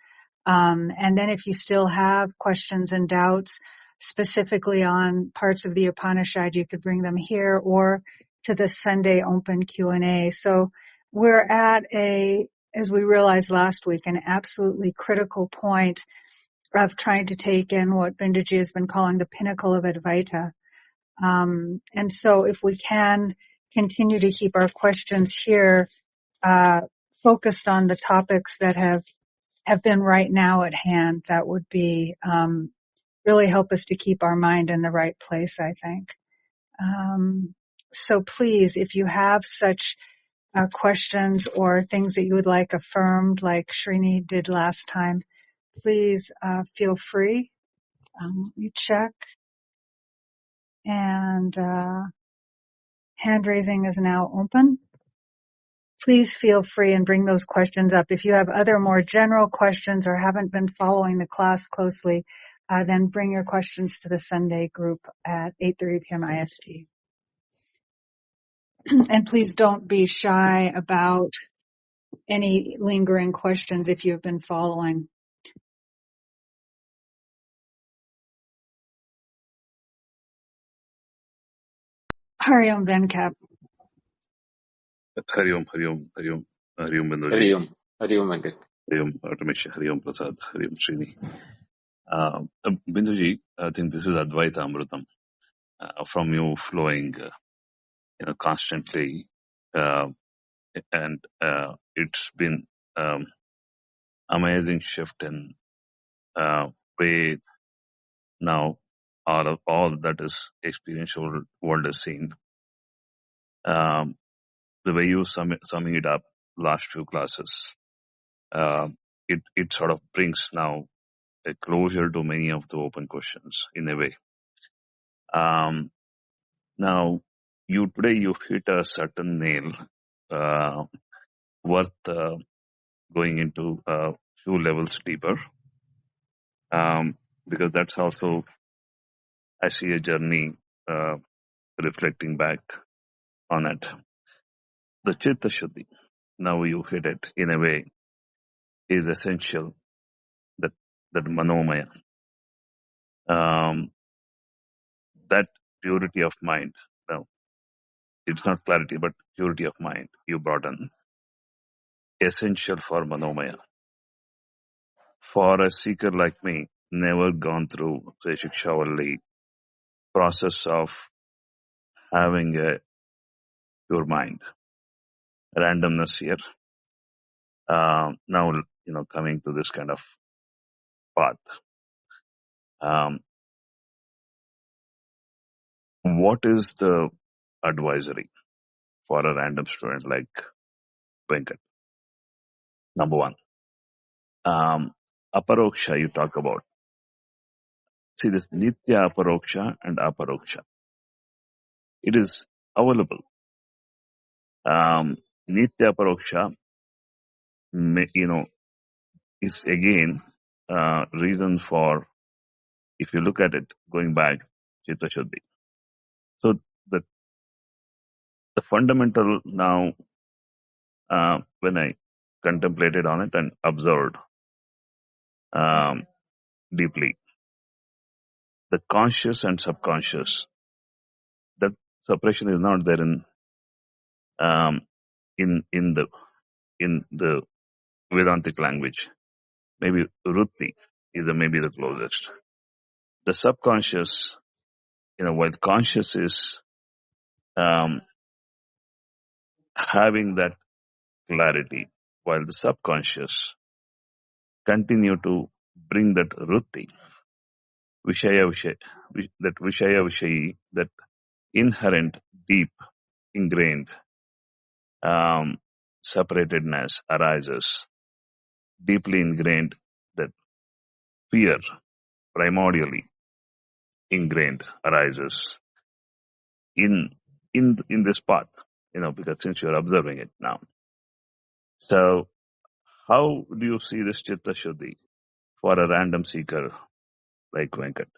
And then if you still have questions and doubts specifically on parts of the Upanishad, you could bring them here or to the Sunday open Q&A. So we're at as we realized last week, an absolutely critical point of trying to take in what Bindaji has been calling the pinnacle of Advaita. And so if we can continue to keep our questions here, focused on the topics that have been right now at hand, that would be, really help us to keep our mind in the right place, I think. So please, if you have such questions or things that you would like affirmed, like Srini did last time, please feel free. You check, and hand raising is now open. Please feel free and bring those questions up. If you have other more general questions or haven't been following the class closely, then bring your questions to the Sunday group at 8:30 p.m. IST. And please don't be shy about any lingering questions if you've been following. Hari Om Venkat. Hari Om, Hari Om, Hari Om, Hari Om Binduji. Hari Om Venkat Hari Om Ramesh, Hari Om Prasad, Hari Om Srini. Binduji, I think this is Advaita Amrutam from you flowing, constantly, and it's been amazing shift in way now all that is experiential world is seen. The way you summing it up last few classes, it sort of brings now a closure to many of the open questions in a way. Now, today you hit a certain nail worth going into a few levels deeper, because that's also I see a journey reflecting back on it. The Chitta Shuddhi, now you hit it in a way, is essential. That Manomaya, that purity of mind. Now, it's not clarity, but purity of mind you brought in, essential for Manomaya. For a seeker like me, never gone through, say, Shikshavalli process of having a pure mind, randomness here. Now, coming to this kind of path. What is the advisory? for a random student like Venkat. Number one. Aparoksha you talk about. See this Nitya Aparoksha and Aparoksha. It is available. Nitya Aparoksha, is again reason for, if you look at it, going back, Chitta Shuddhi. So the fundamental now, when I contemplated on it and observed deeply, the conscious and subconscious, that separation is not there um, in the Vedantic language. Maybe Rutti is maybe the closest. The subconscious, while conscious is um, having that clarity, while the subconscious continue to bring that Rutti, that Vishaya Vishayi, that inherent, deep, ingrained separatedness arises, deeply ingrained, that fear primordially ingrained arises in this path, because since you're observing it now. So how do you see this Chitta Shuddhi for a random seeker like Venkat?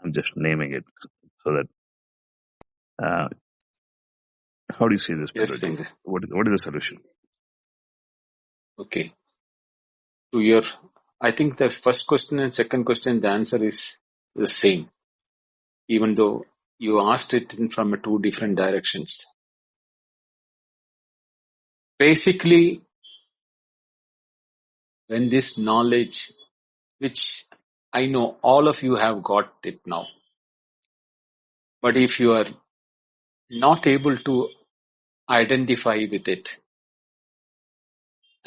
I'm just naming it so that, how do you see this Yes, purity? What is the solution? okay. I think the first question and second question, the answer is the same, even though you asked it from two different directions. Basically, when this knowledge, which I know all of you have got it now, but if you are not able to identify with it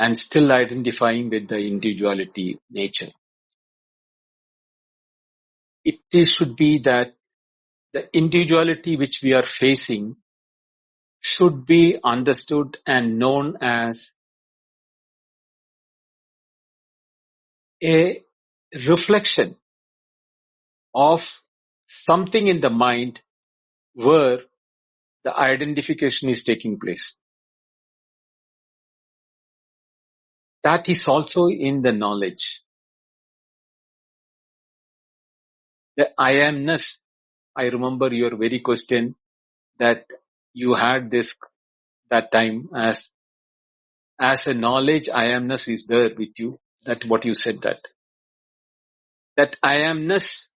and still identifying with the individuality nature, should be that the individuality which we are facing should be understood and known as a reflection of something in the mind where the identification is taking place. That is also in the knowledge. The I amness, I remember your very question that you had this that time as a knowledge, I amness is there with you. That what you said, that I amness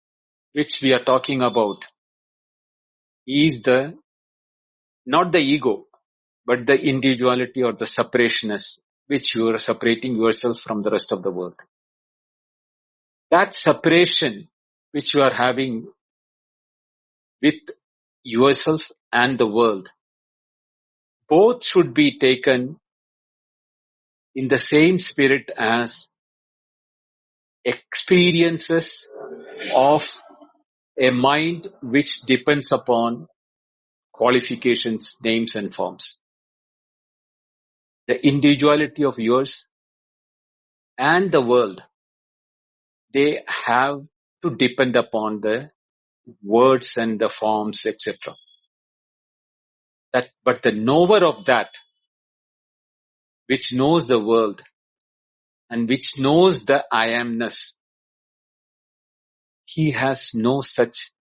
which we are talking about is not the ego, but the individuality or the separationness which you are separating yourself from the rest of the world. That separation which you are having with yourself and the world, both should be taken in the same spirit as experiences of a mind which depends upon qualifications, names and forms. The individuality of yours and the world, they have to depend upon the words and the forms, etc. But the knower of that, which knows the world and which knows the I amness, he has no such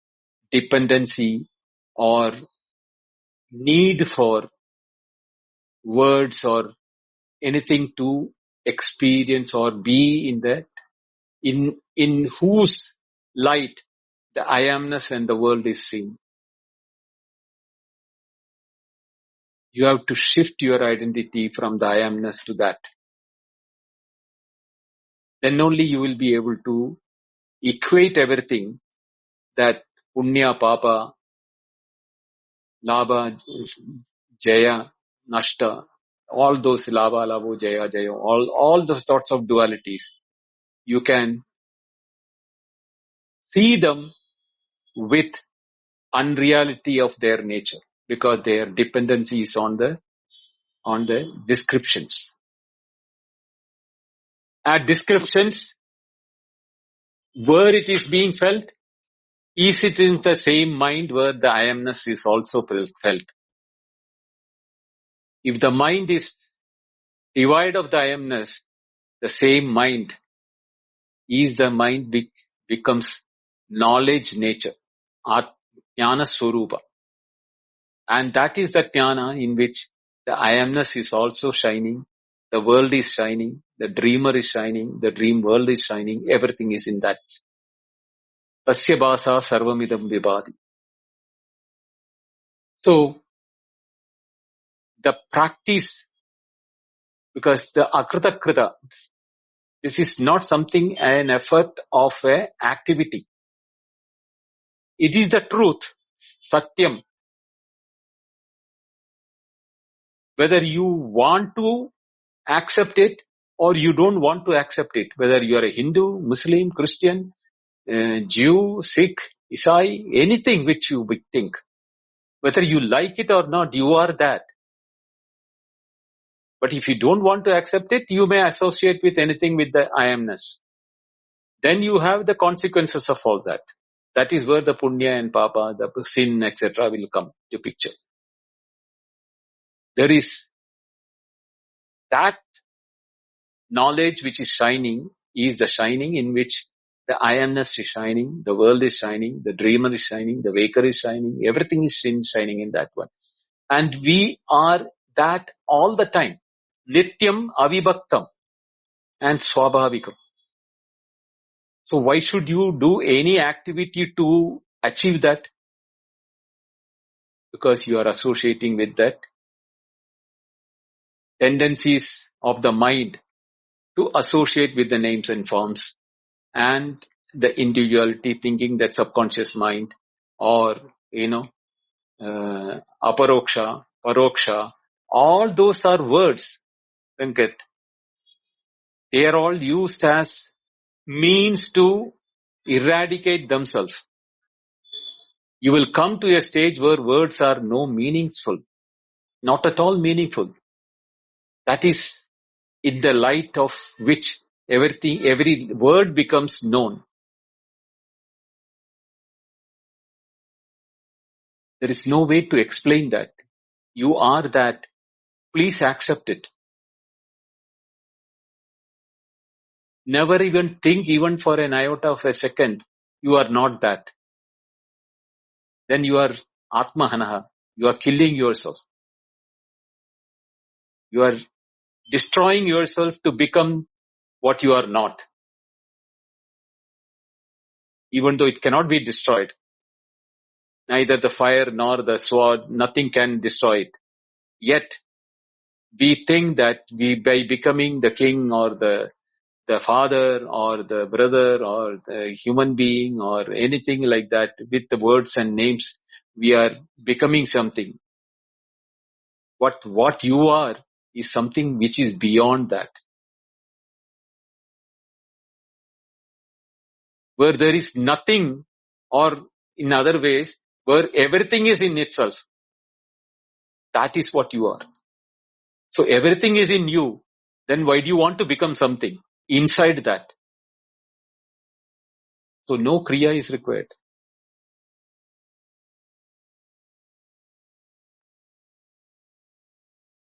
dependency or need for words or anything to experience or be in whose light the I amness and the world is seen. You have to shift your identity from the I amness to that. Then only you will be able to equate everything, that punya, papa, labha, jaya, nashta, all those labha, labho, jaya, jaya, all those sorts of dualities. You can see them with unreality of their nature. because their dependency is on the descriptions. At descriptions, where it is being felt, is it in the same mind where the I amness is also felt? If the mind is devoid of the I amness, the same mind is the mind becomes knowledge nature, jnana swarupa. And that is the jnana in which the I amness is also shining, the world is shining, the dreamer is shining, the dream world is shining, everything is in that. Tasya bhasa sarvamidam vibhati. So, the practice, because the akrita, this is not something, an effort of a activity. It is the truth, satyam. Whether you want to accept it or you don't want to accept it, whether you are a Hindu, Muslim, Christian, Jew, Sikh, Isai, anything which you think, whether you like it or not, you are that. But if you don't want to accept it, you may associate with anything with the I amness. Then you have the consequences of all that. That is where the punya and papa, the sin, etc. will come to picture. There is that knowledge which is shining, is the shining in which the I amness is shining, the world is shining, the dreamer is shining, the waker is shining, everything is shining in that one. And we are that all the time. Nityam avibhaktam and swabhavikam. So why should you do any activity to achieve that? Because you are associating with that tendencies of the mind to associate with the names and forms and the individuality, thinking that subconscious mind or, aparoksha, paroksha, all those are words, Venkat. They are all used as means to eradicate themselves. You will come to a stage where words are no meaningful, not at all meaningful. That is in the light of which every word becomes known. There is no way to explain that. You are that. Please accept it. Never even think, even for an iota of a second, you are not that. Then you are Atmahanaha. You are killing yourself. You are destroying yourself to become what you are not. Even though it cannot be destroyed. Neither the fire nor the sword, nothing can destroy it. Yet, we think that by becoming the king or the father or the brother or the human being or anything like that with the words and names, we are becoming something. What you are is something which is beyond that. Where there is nothing, or in other ways, where everything is in itself. That is what you are. So everything is in you. Then why do you want to become something inside that? So no kriya is required.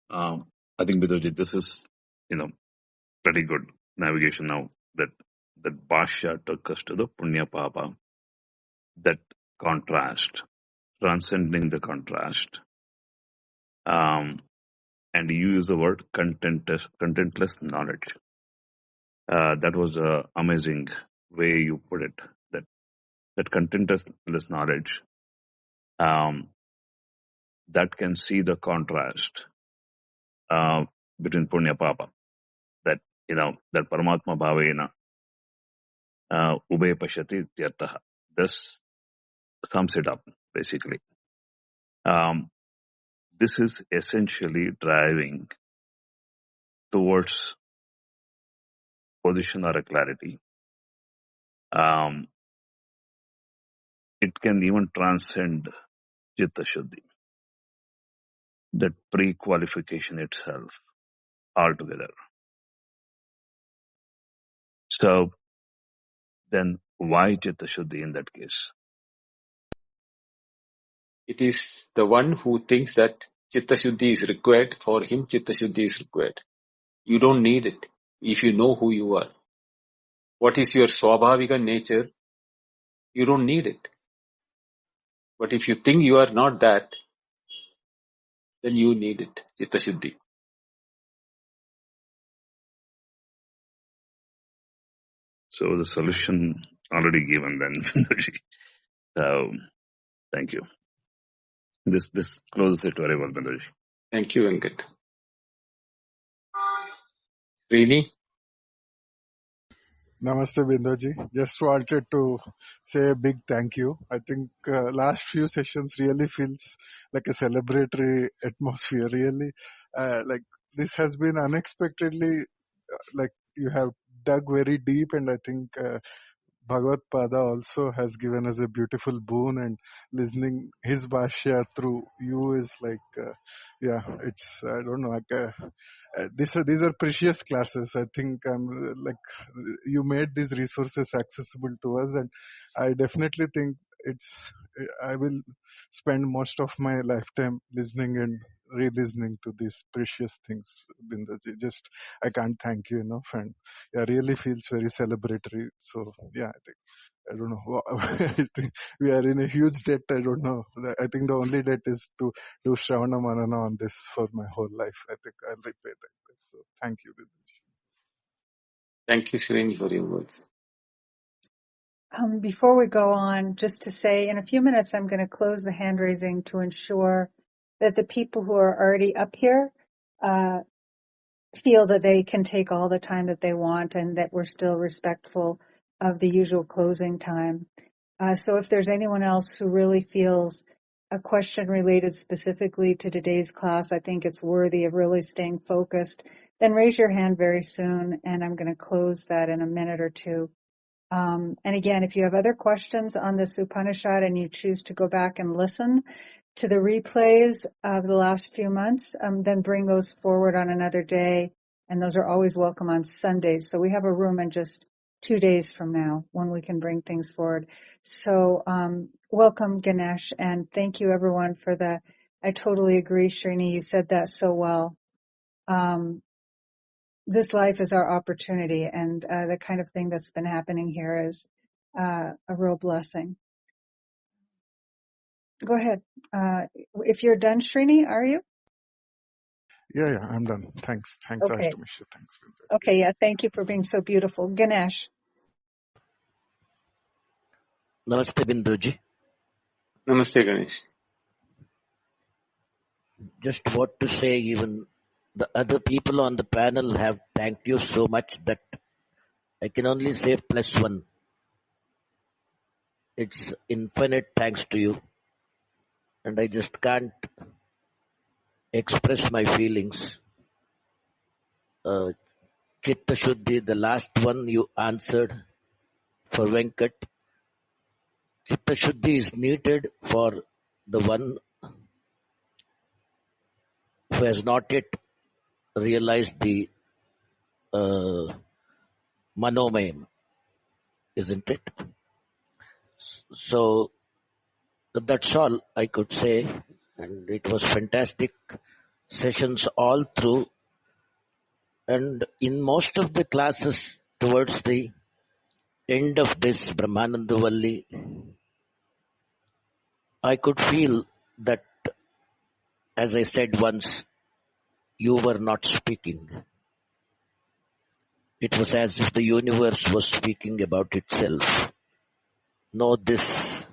I think, Bidurji, this is, pretty good navigation now that Bhashya took us to the Punya Papa, that contrast, transcending the contrast. And you use the word contentless knowledge. That was an amazing way you put it, that contentless knowledge, that can see the contrast between Punya Papa, that, that Paramatma Bhavena, Ube Pashati Tyartaha. This sums it up, basically. This is essentially driving towards position or a clarity. It can even transcend Chitta Shuddhi. that pre-qualification itself altogether. So then why Chitta Shuddhi in that case? It is the one who thinks that Chitta Shuddhi is required. For him, Chitta Shuddhi is required. You don't need it if you know who you are. What is your Swabhavika nature, you don't need it. But if you think you are not that, then you need it, Chitta Shuddhi. So the solution already given then. So thank you. This closes it very well, Bendaji. Thank you, Venkat. Rini? Namaste, Bindoji. Just wanted to say a big thank you. I think last few sessions really feels like a celebratory atmosphere. Really, like this has been unexpectedly like you have dug very deep, and I think Bhagavad Pada also has given us a beautiful boon, and listening his bhashya through you is like, yeah, it's, I don't know, like, these are precious classes. I think like you made these resources accessible to us, and I definitely think I will spend most of my lifetime listening and re-listening to these precious things, Bindaji. Just, I can't thank you enough, and yeah, really feels very celebratory. So yeah, I don't know. I think we are in a huge debt. I don't know. I think the only debt is to do Shravana Manana on this for my whole life. I think I'll repay that. So thank you, Bindaji. Thank you, Srini, for your words. Before we go on, just to say, in a few minutes, I'm going to close the hand raising to ensure that the people who are already up here uh, feel that they can take all the time that they want and that we're still respectful of the usual closing time. So if there's anyone else who really feels a question related specifically to today's class, I think it's worthy of really staying focused, then raise your hand very soon, and I'm going to close that in a minute or two. And again, if you have other questions on this Upanishad and you choose to go back and listen to the replays of the last few months, then bring those forward on another day. And those are always welcome on Sundays. So we have a room in just 2 days from now when we can bring things forward. So welcome, Ganesh, and thank you everyone for I totally agree, Srini, you said that so well. This life is our opportunity, and the kind of thing that's been happening here is a real blessing. Go ahead. If you're done, Srini, are you? Yeah, I'm done. Thanks, Okay. Artemisha. Thanks, Bindaji. Okay, yeah, thank you for being so beautiful. Ganesh. Namaste, Binduji. Namaste, Ganesh. Just what to say, even the other people on the panel have thanked you so much that I can only say +1. It's infinite thanks to you, and I just can't express my feelings. Chitta Shuddhi, the last one you answered for Venkat. Chitta Shuddhi is needed for the one who has not yet realized the Manomayam, isn't it? So that's all I could say, and it was fantastic sessions all through. And in most of the classes towards the end of this Brahmananda Valli, I could feel that, as I said once, you were not speaking. It was as if the universe was speaking about itself. No, this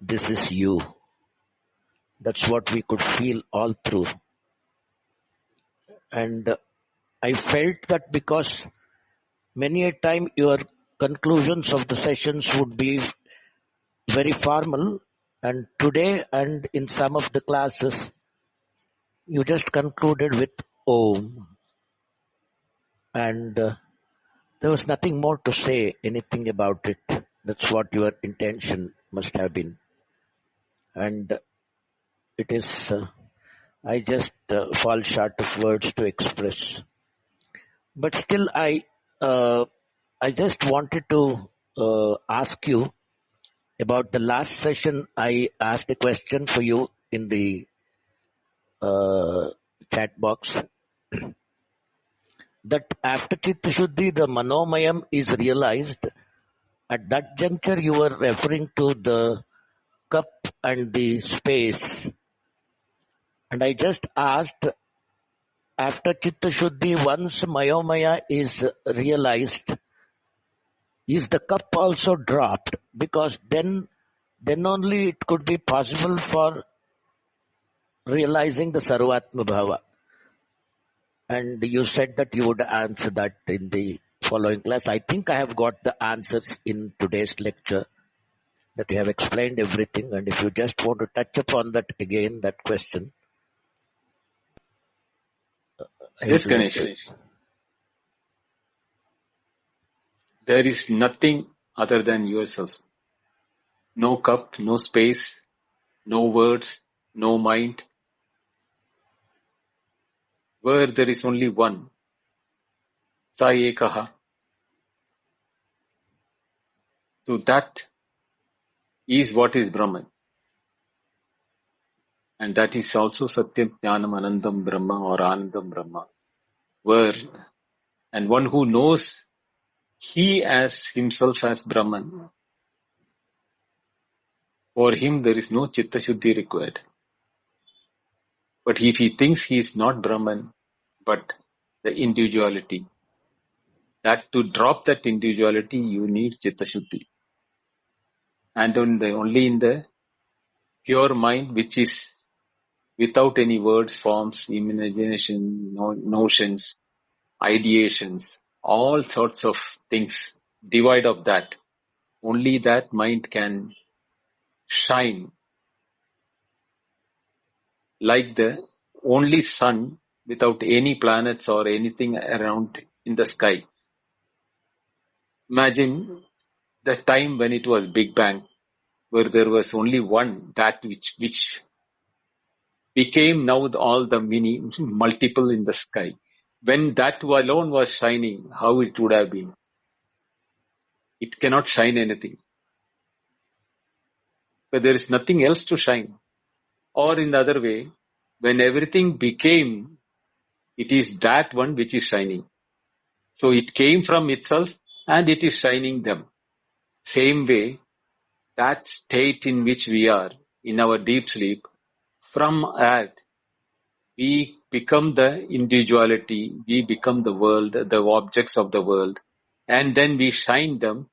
is you. That's what we could feel all through. And I felt that because many a time your conclusions of the sessions would be very formal, and today and in some of the classes, you just concluded with Om, and there was nothing more to say, anything about it. That's what your intention must have been. And it is I just fall short of words to express. But still, I just wanted to ask you about the last session. I asked a question for you in the uh, chat box that after Chitta Shuddhi, the Manomayam is realized. At that juncture, you were referring to the cup and the space. And I just asked, after Chitta Shuddhi, once Mayomaya is realized, is the cup also dropped? Because then only it could be possible for realizing the Sarvatma Bhava. And you said that you would answer that in the following class. I think I have got the answers in today's lecture, that you have explained everything. And if you just want to touch upon that again, that question, I Yes, would like Ganesh. to. There is nothing other than yourself. No cup, no space, no words, no mind. Where there is only one, Sa Ekaha. So that is what is Brahman. And that is also Satyam Jnanam Anandam Brahma or Anandam Brahma. Where, and one who knows he as himself as Brahman, for him there is no Chitta Shuddhi required. But if he thinks he is not Brahman, but the individuality, that to drop that individuality, you need Chitta Shuddhi. And only in the pure mind, which is without any words, forms, imagination, notions, ideations, all sorts of things, devoid of that, only that mind can shine like the only sun without any planets or anything around in the sky. Imagine the time when it was Big Bang, where there was only one, that which became now all the multiple in the sky. When that alone was shining, how it would have been. It cannot shine anything. But there is nothing else to shine. Or in the other way, when everything became, it is that one which is shining. So it came from itself and it is shining them. Same way, that state in which we are, in our deep sleep, from that, we become the individuality, we become the world, the objects of the world, and then we shine them.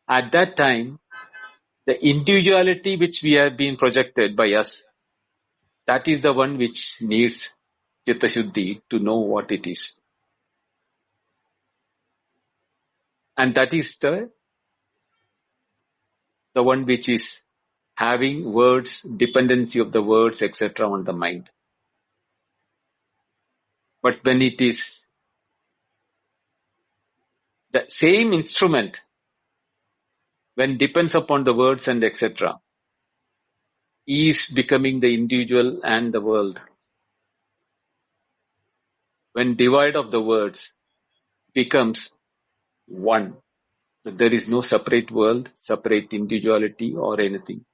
At that time, the individuality which we have been projected by us, that is the one which needs Chitta Shuddhi to know what it is. And that is the one which is having words, dependency of the words, etc. on the mind. But when it is the same instrument, when depends upon the words and etc., is becoming the individual and the world. When divide of the words becomes one, there is no separate world, separate individuality or anything.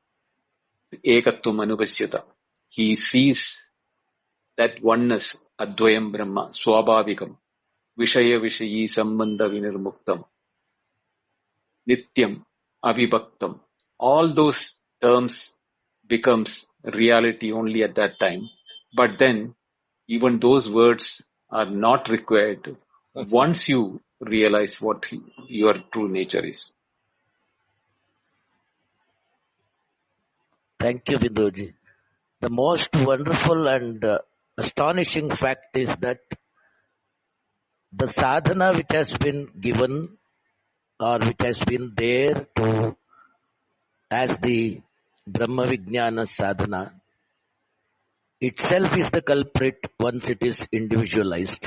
Ekatvam anupashyata. He sees that oneness, Advayam Brahma, Swabhavikam, Vishaya Vishayi Sambandha Vinirmuktam, Nityam, Avibhaktam. All those terms becomes reality only at that time. But then, even those words are not required once you realize what your true nature is. Thank you, Binduji. The most wonderful and astonishing fact is that the sadhana which has been given or which has been there to as the Brahma Vijnana sadhana itself is the culprit once it is individualized.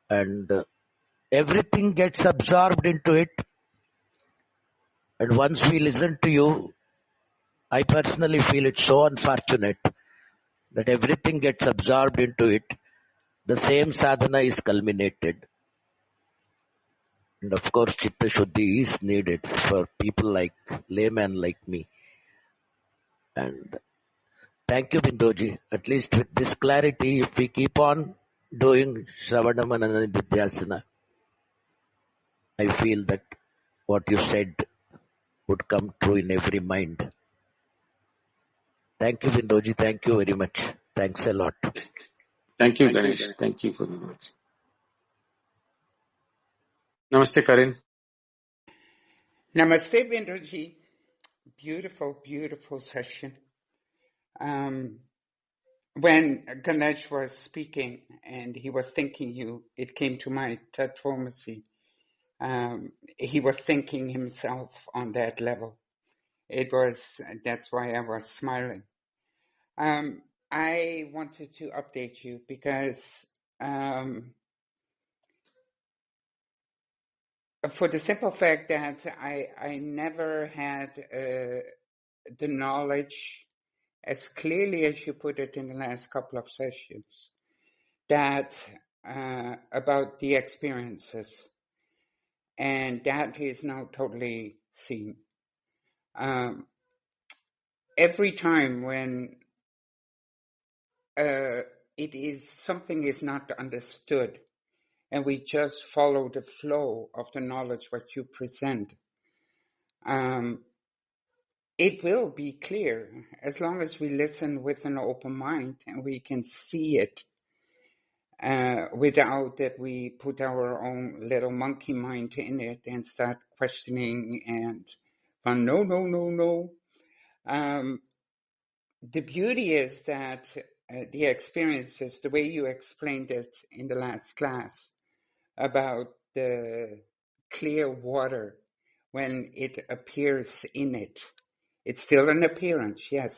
And everything gets absorbed into it. And once we listen to you, I personally feel it's so unfortunate that everything gets absorbed into it, the same sadhana is culminated. And of course, Chitta Shuddhi is needed for people like layman like me. And thank you, Bindoji. At least with this clarity, if we keep on doing Shravana Manana Vidhyasana, I feel that what you said would come true in every mind. Thank you, Bindoji. Thank you very much. Thanks a lot. Thank you, Ganesh. Thank you for the words. Namaste, Karin. Namaste, Binduji. Beautiful, beautiful session. When Ganesh was speaking and he was thanking you, it came to my tattoomacy. He was thanking himself on that level. That's why I was smiling. I wanted to update you because for the simple fact that I never had the knowledge as clearly as you put it in the last couple of sessions, that about the experiences, and that is now totally seen. Every time when something is not understood, and we just follow the flow of the knowledge what you present, it will be clear as long as we listen with an open mind and we can see it without that we put our own little monkey mind in it and start questioning and no. The beauty is that the experiences, the way you explained it in the last class about the clear water when it appears in it, it's still an appearance, yes,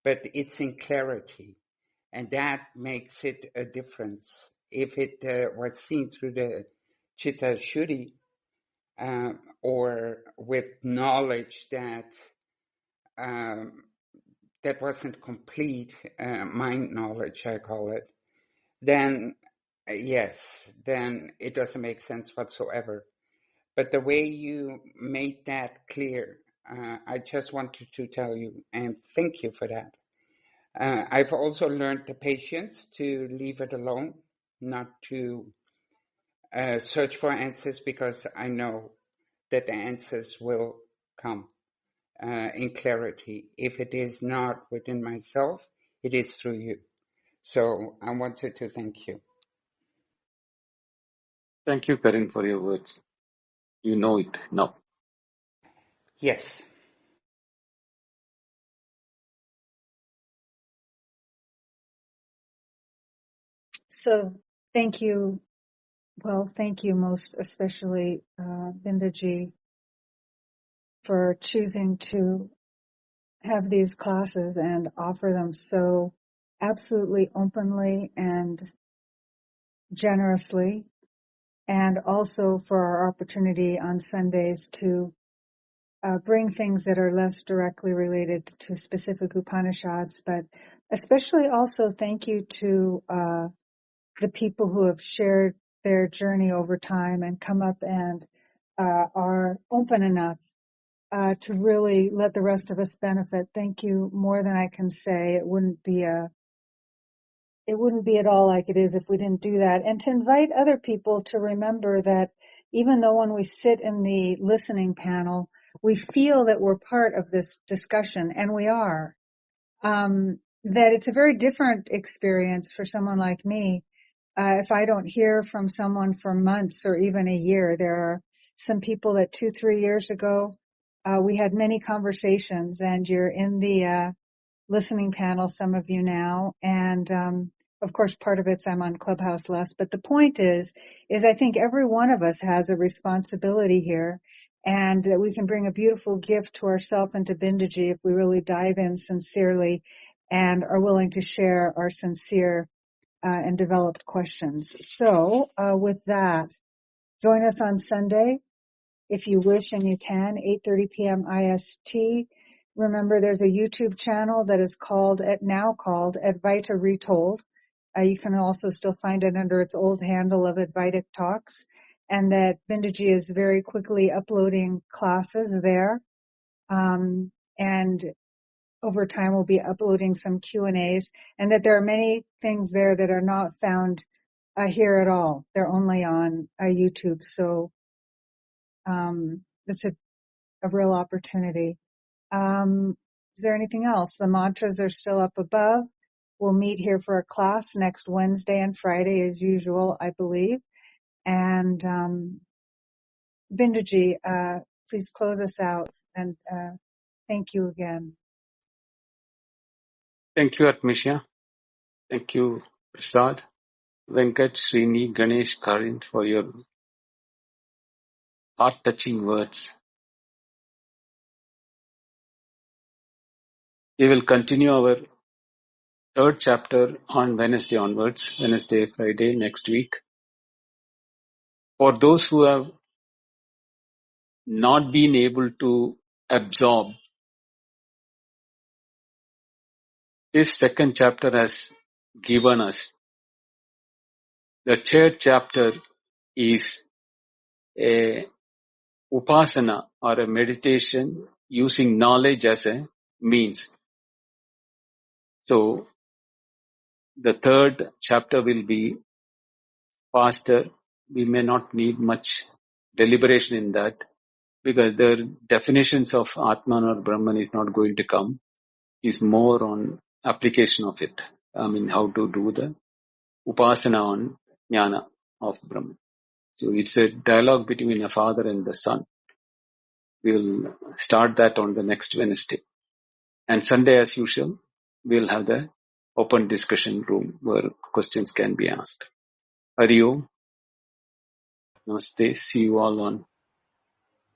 but it's in clarity. And that makes it a difference. If it was seen through the Chitta Shuddhi, or with knowledge that that wasn't complete mind knowledge, I call it, then yes, then it doesn't make sense whatsoever. But the way you made that clear, I just wanted to tell you and thank you for that. I've also learned the patience to leave it alone, not to search for answers, because I know that the answers will come in clarity. If it is not within myself, it is through you. So I wanted to thank you. Thank you, Karin, for your words. You know it now. Yes. So thank you. Well, thank you most especially, Bindaji, for choosing to have these classes and offer them so absolutely openly and generously, and also for our opportunity on Sundays to bring things that are less directly related to specific Upanishads, but especially also thank you to the people who have shared their journey over time and come up and are open enough to really let the rest of us benefit. Thank you more than I can say. It wouldn't be at all like it is if we didn't do that. And to invite other people to remember that even though when we sit in the listening panel, we feel that we're part of this discussion, and we are, that it's a very different experience for someone like me. If I don't hear from someone for months or even a year, there are some people that 2-3 years ago, we had many conversations, and you're in the listening panel, some of you now. And, of course, part of it's I'm on Clubhouse less, but the point is I think every one of us has a responsibility here, and that we can bring a beautiful gift to ourselves and to Bindaji if we really dive in sincerely and are willing to share our sincere and developed questions. So, with that, join us on Sunday if you wish and you can, 8:30 p.m. IST. remember there's a YouTube channel that is now called Advaita Retold. You can also still find it under its old handle of Advaitic Talks, and that Bindaji is very quickly uploading classes there. And over time we'll be uploading some Q&As, and that there are many things there that are not found here at all. They're only on YouTube. So it's a real opportunity. Is there anything else? The mantras are still up above. We'll meet here for a class next Wednesday and Friday as usual, I believe. And Bindaji, please close us out. And thank you again. Thank you, Atmisha. Thank you, Prasad, Venkat, Srini, Ganesh, Karin, for your heart-touching words. We will continue our third chapter on Wednesday onwards, Wednesday, Friday, next week. For those who have not been able to absorb, this second chapter has given us. The third chapter is a upasana or a meditation using knowledge as a means. So the third chapter will be faster. We may not need much deliberation in that because the definitions of Atman or Brahman is not going to come. It's more on application of it. I mean, how to do the upasana on jnana of Brahman. So it's a dialogue between a father and the son. We'll start that on the next Wednesday. And Sunday, as usual, we'll have the open discussion room where questions can be asked. Hari Om. Namaste. See you all on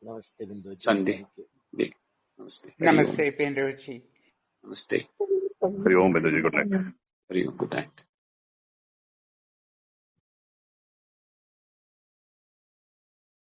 Namaste, Binduji. Sunday. Thank you. Namaste. Hari Om. Namaste, Binduji. Namaste. Hari Om, Binduji. Good night. Hari Om. Good night.